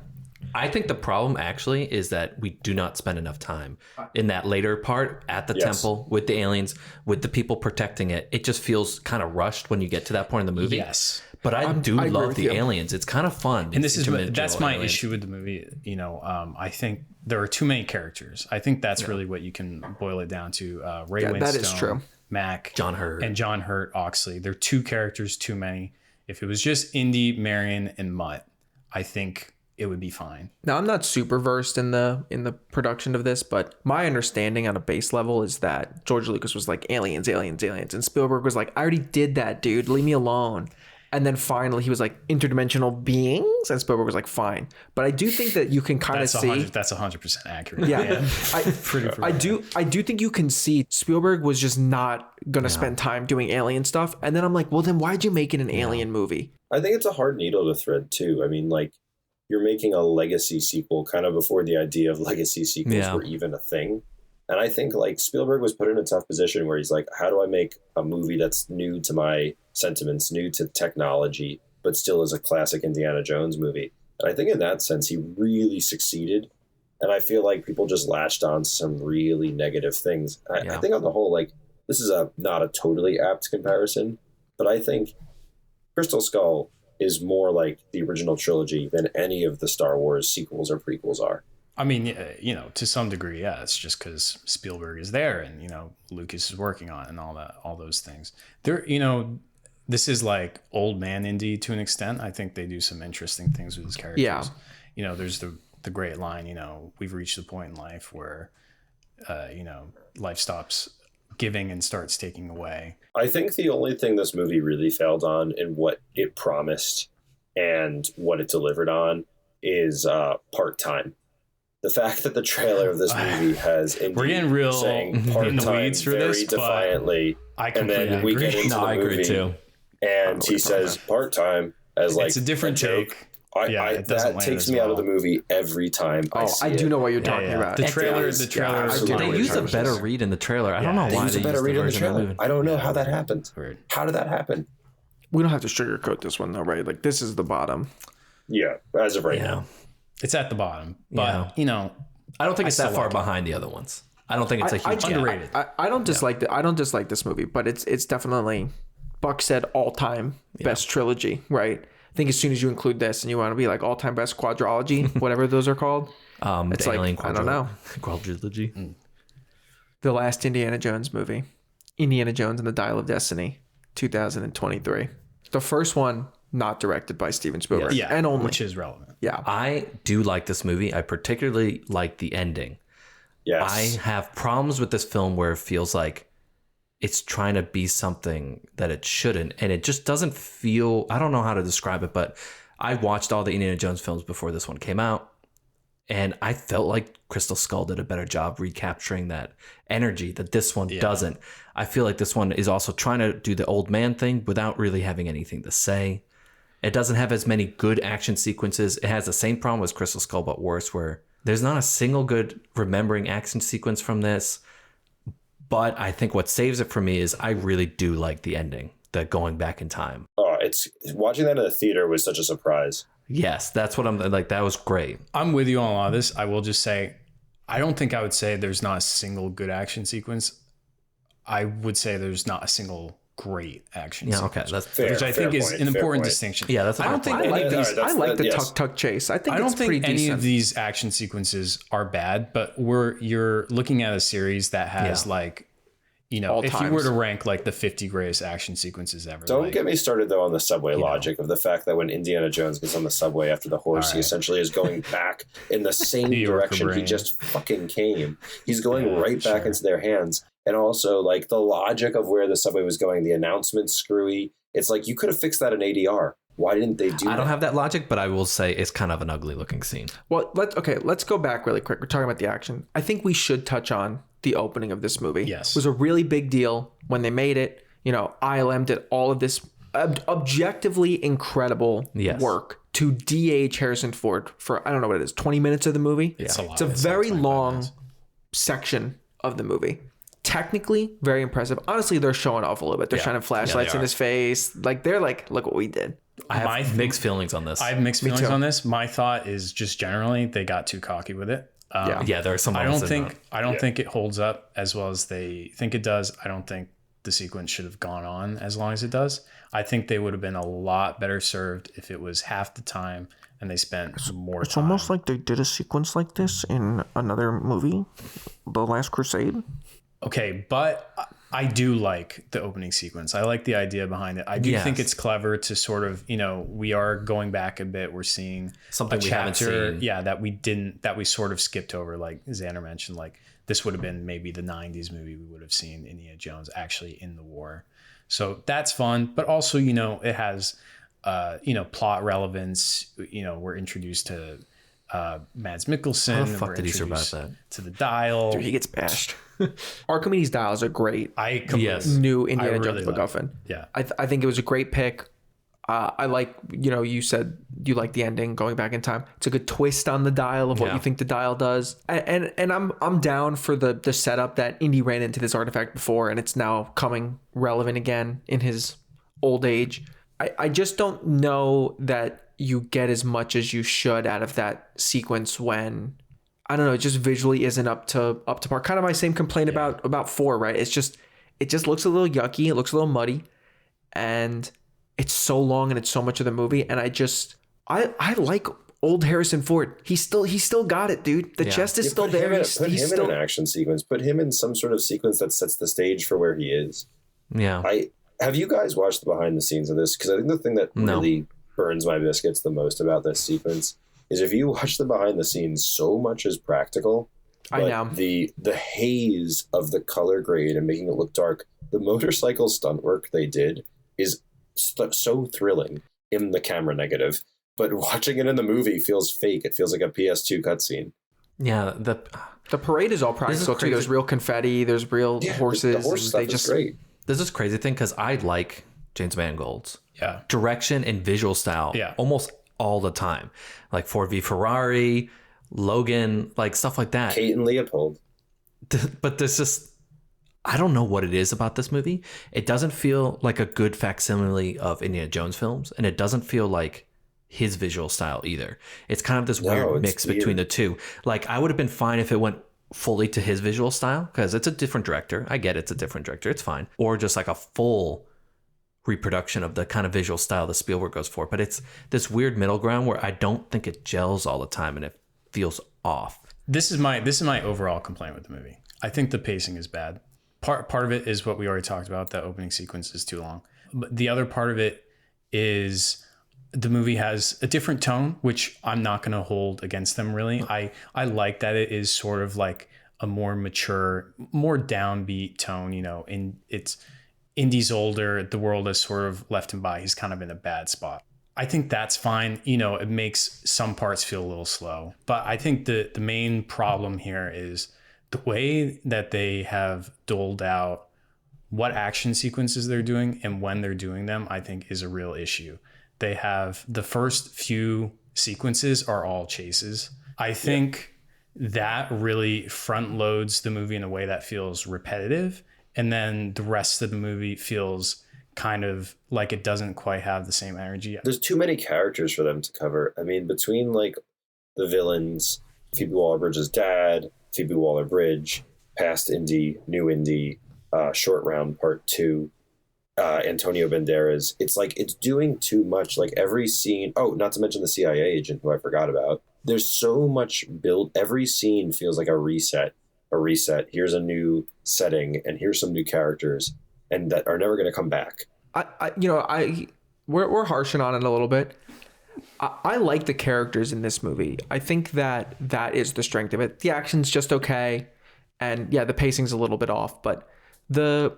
I think the problem actually is that we do not spend enough time in that later part at the temple with the aliens, with the people protecting it. It just feels kind of rushed when you get to that point in the movie. Yes. But I agree love with the you. aliens. It's kind of fun. And that's my aliens. issue with the movie. You know, I think there are too many characters. I think that's really what you can boil it down to. Ray Winstone, that is true. Mac, John Hurt. and John Hurt, Oxley. They're 2 characters too many. If it was just Indy, Marion, and Mutt, I think it would be fine. Now, I'm not super versed in the production of this, but my understanding on a base level is that George Lucas was like aliens, and Spielberg was like, I already did that, dude. Leave me alone. And then finally he was like interdimensional beings, and Spielberg was like, fine. But I do think that you can kind of see that's 100% accurate. Yeah, I do think you can see Spielberg was just not gonna spend time doing alien stuff. And then I'm like, well, then why'd you make it an alien movie? I think it's a hard needle to thread too. I mean, like, you're making a legacy sequel kind of before the idea of legacy sequels were even a thing. And I think like Spielberg was put in a tough position where he's like, how do I make a movie that's new to my sentiments, new to technology, but still is a classic Indiana Jones movie? And I think in that sense, he really succeeded. And I feel like people just latched on to some really negative things. I think on the whole, like, this is not a totally apt comparison, but I think Crystal Skull is more like the original trilogy than any of the Star Wars sequels or prequels are. I mean, you know, to some degree, yeah, it's just because Spielberg is there and, you know, Lucas is working on it and all those things. There, you know, this is like old man Indy to an extent. I think they do some interesting things with his characters. Yeah. You know, there's the great line, you know, we've reached the point in life where, you know, life stops giving and starts taking away. I think the only thing this movie really failed on in what it promised and what it delivered on is part-time. The fact that the trailer of this movie has we're getting real saying part-time very defiantly, and then we get into the movie too. And he says part-time as like it's a different joke. That takes me out of the movie every time. I do know what you're talking about. The trailer. They use a better read in the trailer. I don't know why they use a better read in the trailer. I don't know how that happened. How did that happen? We don't have to sugarcoat this one though, right? Like, this is the bottom. Yeah, as of right now. It's at the bottom, but you know, I don't think it's that far behind the other ones. I don't think it's a huge underrated. I don't dislike I don't dislike this movie, but it's definitely, Buck said, all-time best trilogy, right? I think as soon as you include this and you want to be like all-time best quadrology, whatever those are called, it's like, I don't know. Quadrilogy. The last Indiana Jones movie, Indiana Jones and the Dial of Destiny, 2023. The first one not directed by Steven Spielberg, and only, which is relevant. Yeah, I do like this movie. I particularly like the ending. Yes. I have problems with this film where it feels like it's trying to be something that it shouldn't, and it just doesn't feel, I don't know how to describe it, but I watched all the Indiana Jones films before this one came out, and I felt like Crystal Skull did a better job recapturing that energy that this one doesn't. I feel like this one is also trying to do the old man thing without really having anything to say. It doesn't have as many good action sequences. It has the same problem as Crystal Skull, but worse, where there's not a single good remembering action sequence from this. But I think what saves it for me is I really do like the ending, the going back in time. Oh, it's watching that in the theater was such a surprise. Yes, that's what I'm like. That was great. I'm with you on a lot of this. I will just say, I don't think I would say there's not a single good action sequence. I would say there's not a single great action Yeah, sequence. okay, that's Fair. Which I think is point, an fair important point. distinction. Yeah, that's a I don't fair think point. I like any of these. these. I like the yes. tuk-tuk chase. I think I don't it's pretty think any decent. of these action sequences are bad, but you're looking at a series that has Yeah. like, you know, All if you were times. to rank like the 50 greatest action sequences ever. Don't like, get me started though on the subway know. logic of the fact that when Indiana Jones gets on the subway after the horse, All he right. essentially is going back in the same New Yorker direction he brain. just fucking came. He's going Yeah, right back sure. into their hands. And also, like, the logic of where the subway was going, the announcement's screwy. It's like, you could have fixed that in ADR. Why didn't they do that? I don't have that logic, but I will say it's kind of an ugly looking scene. Well, let's go back really quick. We're talking about the action. I think we should touch on the opening of this movie. Yes. It was a really big deal when they made it. You know, ILM did all of this objectively incredible Yes. work to de-age Harrison Ford for, I don't know what it is, 20 minutes of the movie. It's a lot. It's a like very 25 long minutes. section of the movie. Technically, very impressive. Honestly, they're showing off a little bit. They're shining flashlights they in are. his face. Like, they're like, look what we did. I have mixed feelings on this. I have mixed feelings too. on this. My thought is just generally they got too cocky with it. yeah, there are some. I don't moments in think it holds up as well as they think it does. I don't think the sequence should have gone on as long as it does. I think they would have been a lot better served if it was half the time and they spent more It's time. almost like they did a sequence like this in another movie, The Last Crusade. Okay, but I do like the opening sequence. I like the idea behind it. I do Yes. think it's clever to sort of, you know, we are going back a bit. We're seeing Something a we haven't chapter, seen. yeah, that we sort of skipped over. Like Xander mentioned, like this would have been maybe the 90s movie we would have seen Indiana Jones actually in the war. So that's fun, but also, you know, it has, you know, plot relevance. You know, we're introduced to Mads Mikkelsen. How the and fuck we're did he survive introduced that? To the dial. He gets bashed. Archimedes Dial is a great Yes. new Indiana I Jones really MacGuffin. Yeah. I think it was a great pick. I like, you know, you said you like the ending going back in time. It's a good twist on the dial of what Yeah. you think the dial does. And I'm down for the setup that Indy ran into this artifact before and it's now coming relevant again in his old age. I just don't know that you get as much as you should out of that sequence when, I don't know, it just visually isn't up to par. Kind of my same complaint about 4, right? It just looks a little yucky. It looks a little muddy, and it's so long and it's so much of the movie. And I like old Harrison Ford. He's still got it, dude. The chest is still Put there. him He's in still. an action sequence. Put him in some sort of sequence that sets the stage for where he is. Yeah. Have you guys watched the behind the scenes of this? Because I think the thing that No. really burns my biscuits the most about this sequence is if you watch the behind the scenes, so much is practical. I but know. the haze of the color grade and making it look dark. The motorcycle stunt work they did is so thrilling in the camera negative, but watching it in the movie feels fake. It feels like a PS2 cutscene. Yeah. The parade is all practical too. crazy. There's real confetti. There's real horses. The horse and stuff they just is great. This is crazy thing because I like James Mangold's Yeah. direction and visual style almost all the time. Like Ford v Ferrari, Logan, like stuff like that. Kate and Leopold. But there's just, I don't know what it is about this movie. It doesn't feel like a good facsimile of Indiana Jones films, and it doesn't feel like his visual style either. It's kind of this No, weird it's mix weird. between the two. Like I would have been fine if it went fully to his visual style because it's a different director. I get it's a different director. It's fine. Or just like a full reproduction of the kind of visual style that Spielberg goes for. But it's this weird middle ground where I don't think it gels all the time and it feels off. This is my overall complaint with the movie. I think the pacing is bad. Part of it is what we already talked about. The opening sequence is too long. But the other part of it is the movie has a different tone, which I'm not going to hold against them really. I like that it is sort of like a more mature, more downbeat tone, you know, and it's Indy's older. The world has sort of left him by. He's kind of in a bad spot. I think that's fine. You know, it makes some parts feel a little slow, but I think the main problem here is the way that they have doled out what action sequences they're doing and when they're doing them, I think is a real issue. They have the first few sequences are all chases. I think that really front loads the movie in a way that feels repetitive. And then the rest of the movie feels kind of like it doesn't quite have the same energy. There's too many characters for them to cover. I mean, between like the villains, Phoebe Waller-Bridge's dad, Phoebe Waller-Bridge, past Indy, new Indy, Short Round Part 2, Antonio Banderas. It's like it's doing too much. Like every scene. Oh, not to mention the CIA agent who I forgot about. There's so much build. Every scene feels like a reset. A reset. Here's a new setting, and here's some new characters, and that are never going to come back. We're harshing on it a little bit. I like the characters in this movie. I think that is the strength of it. The action's just okay, and yeah, the pacing's a little bit off, but the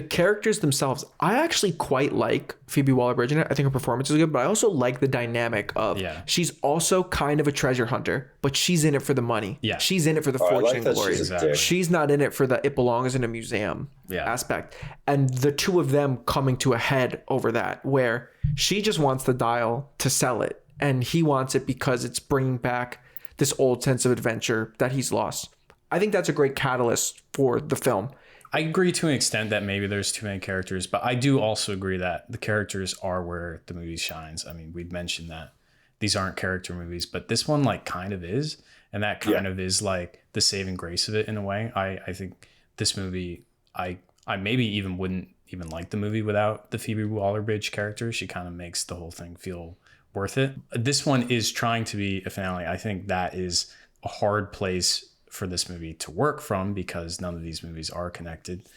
characters themselves, I actually quite like Phoebe Waller-Bridge in it. I think her performance is good, but I also like the dynamic of she's also kind of a treasure hunter, but she's in it for the money. Yeah, she's in it for the fortune and glory. She's not in it for the it belongs in a museum aspect. And the two of them coming to a head over that, where she just wants the dial to sell it, and he wants it because it's bringing back this old sense of adventure that he's lost. I think that's a great catalyst for the film. I agree to an extent that maybe there's too many characters, but I do also agree that the characters are where the movie shines. I mean, we've mentioned that these aren't character movies, but this one like kind of is. And that kind of is like the saving grace of it in a way. I think this movie, I maybe even wouldn't even like the movie without the Phoebe Waller-Bridge character. She kind of makes the whole thing feel worth it. This one is trying to be a finale. I think that is a hard place for this movie to work from because none of these movies are connected.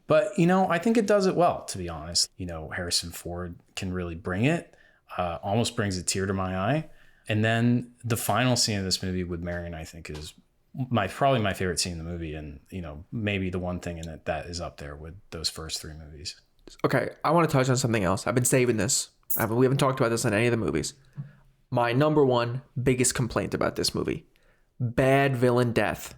But, I think it does it well, to be honest. Harrison Ford can really bring it, almost brings a tear to my eye. And then the final scene of this movie with Marion, I think is probably my favorite scene in the movie. And, maybe the one thing in it that is up there with those first three movies. Okay, I want to touch on something else. I've been saving this. We haven't talked about this in any of the movies. My number one biggest complaint about this movie: bad villain death.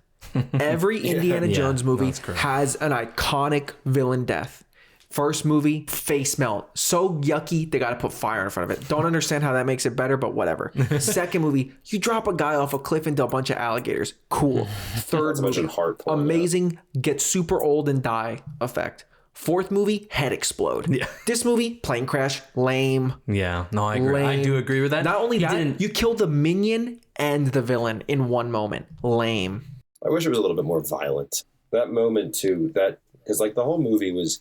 Every Indiana Jones movie has an iconic villain death. First movie, face melt. So yucky, they got to put fire in front of it. Don't understand how that makes it better, but whatever. Second movie, you drop a guy off a cliff into a bunch of alligators. Cool. Third movie, amazing, get super old and die effect. Fourth movie, head explode. Yeah. This movie, plane crash, lame. Yeah, no, I agree. I do agree with that. Not only that, you kill the minion and the villain in one moment. Lame. I wish it was a little bit more violent. That moment too, because like the whole movie was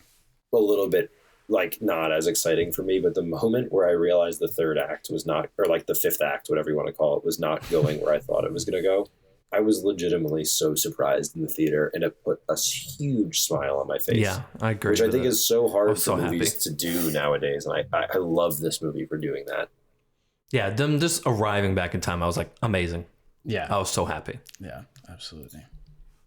a little bit like not as exciting for me, but the moment where I realized the third act was not, or like the fifth act, whatever you want to call it, was not going where I thought it was going to go, I was legitimately so surprised in the theater, and it put a huge smile on my face. Yeah, I agree. Which I think is so hard for movies to do nowadays, and I love this movie for doing that. Yeah, them just arriving back in time, I was like, amazing. Yeah, I was so happy. Yeah, absolutely.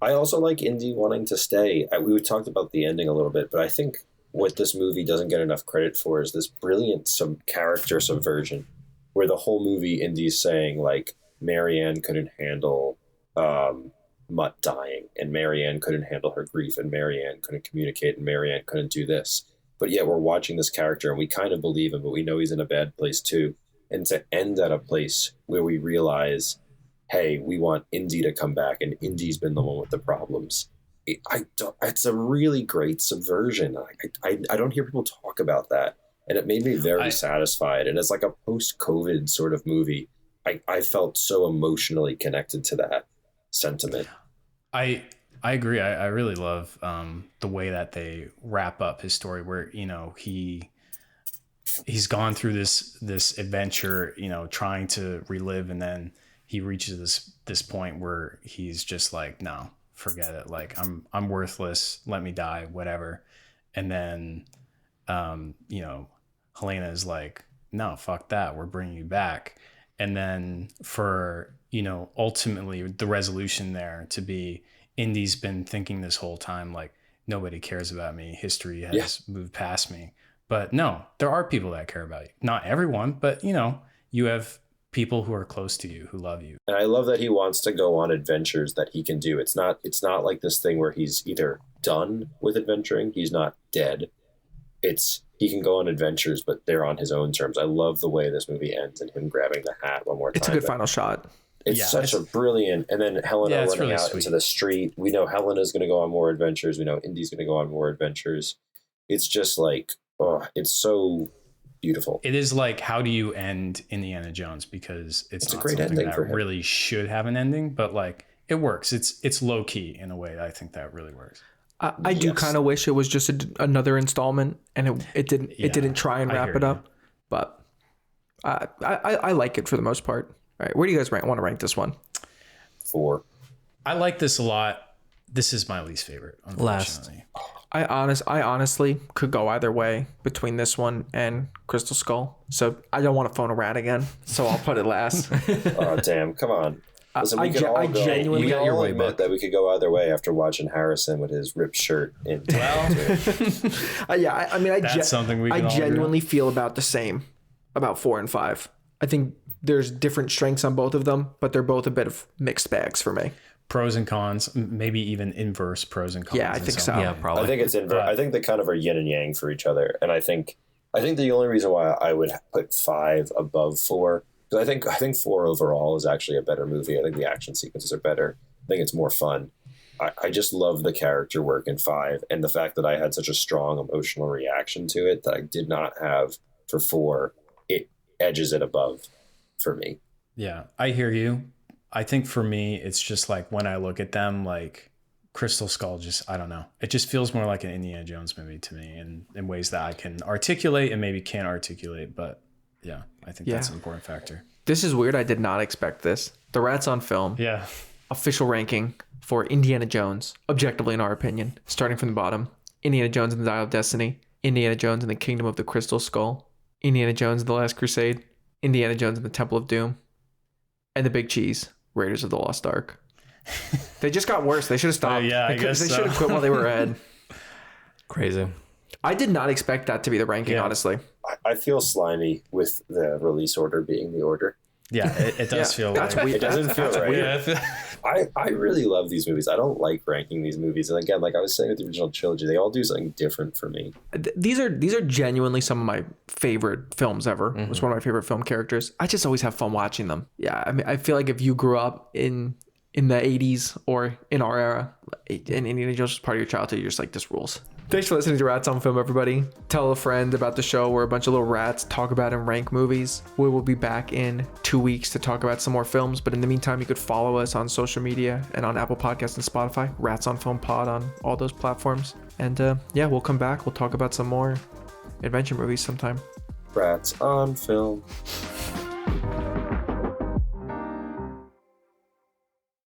I also like Indy wanting to stay. We talked about the ending a little bit, but I think what this movie doesn't get enough credit for is this brilliant character subversion, where the whole movie Indy's saying like Marianne couldn't handle Mutt dying, and Marianne couldn't handle her grief, and Marianne couldn't communicate, and Marianne couldn't do this. But yet we're watching this character and we kind of believe him, but we know he's in a bad place too. And to end at a place where we realize, hey, we want Indy to come back, and Indy's been the one with the problems. It's a really great subversion. I don't hear people talk about that, and it made me very satisfied. And it's like a post-COVID sort of movie. I felt so emotionally connected to that sentiment. I agree. I really love the way that they wrap up his story, where he's gone through this adventure, trying to relive, and then he reaches this point where he's just like, no, forget it. Like I'm worthless. Let me die, whatever. And then, Helena is like, no, fuck that. We're bringing you back. And then for, ultimately the resolution there to be, Indy's been thinking this whole time, like, nobody cares about me. History has moved past me. But no, there are people that care about you. Not everyone, but you have people who are close to you, who love you. And I love that he wants to go on adventures that he can do. It's not like this thing where he's either done with adventuring, he's not dead. He can go on adventures, but they're on his own terms. I love the way this movie ends and him grabbing the hat one more time. It's a good final shot. It's such a brilliant, and then Helena running really out into the street. We know Helena's going to go on more adventures. We know Indy's going to go on more adventures. It's just like, it's so beautiful. It is like, how do you end Indiana Jones? Because it's not a great something ending that really should have an ending, but like it works. It's low key in a way that I think that really works. I do kind of wish it was just another installment, and it didn't try and wrap it up. But I like it for the most part. All right, where do you guys want to rank this one? 4. I like this a lot. This is my least favorite, unfortunately. I honestly could go either way between this one and Crystal Skull. So I don't want to phone a rat again. So I'll put it last. Oh, damn. Come on. Listen, we can all genuinely we can all admit that we could go either way after watching Harrison with his ripped shirt in. Yeah, I mean, I genuinely feel about the same about 4 and 5. I think there's different strengths on both of them, but they're both a bit of mixed bags for me. Pros and cons, maybe even inverse pros and cons. Yeah, I think so. Yeah, probably. I think it's inverse. I think they kind of are yin and yang for each other, and I think the only reason why I would put 5 above 4, because I think 4 overall is actually a better movie. I think the action sequences are better. I think it's more fun. I just love the character work in 5, and the fact that I had such a strong emotional reaction to it that I did not have for 4. It edges it above for me. Yeah, I hear you. I think for me, it's just like when I look at them, like Crystal Skull, just, I don't know. It just feels more like an Indiana Jones movie to me in ways that I can articulate and maybe can't articulate. But yeah, I think that's an important factor. This is weird. I did not expect this. The Rats on Film. Yeah. Official ranking for Indiana Jones, objectively in our opinion, starting from the bottom. Indiana Jones and the Dial of Destiny. Indiana Jones and the Kingdom of the Crystal Skull. Indiana Jones and the Last Crusade. Indiana Jones and the Temple of Doom. And the big cheese. Raiders of the Lost Ark. They just got worse. They should have stopped. I guess they should have quit while they were ahead. Crazy. I did not expect that to be the ranking, honestly. I feel slimy with the release order being the order. Yeah, it does feel that's like... It doesn't feel right. Weird. I really love these movies. I don't like ranking these movies. And again, like I was saying with the original trilogy, they all do something different for me. These are genuinely some of my favorite films ever. It was one of my favorite film characters. I just always have fun watching them. Yeah, I mean, I feel like if you grew up in the 80s or in our era, and Indiana Jones was part of your childhood, you're just like, this rules. Thanks for listening to Rats on Film, everybody. Tell a friend about the show where a bunch of little rats talk about and rank movies. We will be back in 2 weeks to talk about some more films, but in the meantime, you could follow us on social media and on Apple Podcasts and Spotify, Rats on Film Pod on all those platforms. And we'll come back. We'll talk about some more adventure movies sometime. Rats on Film.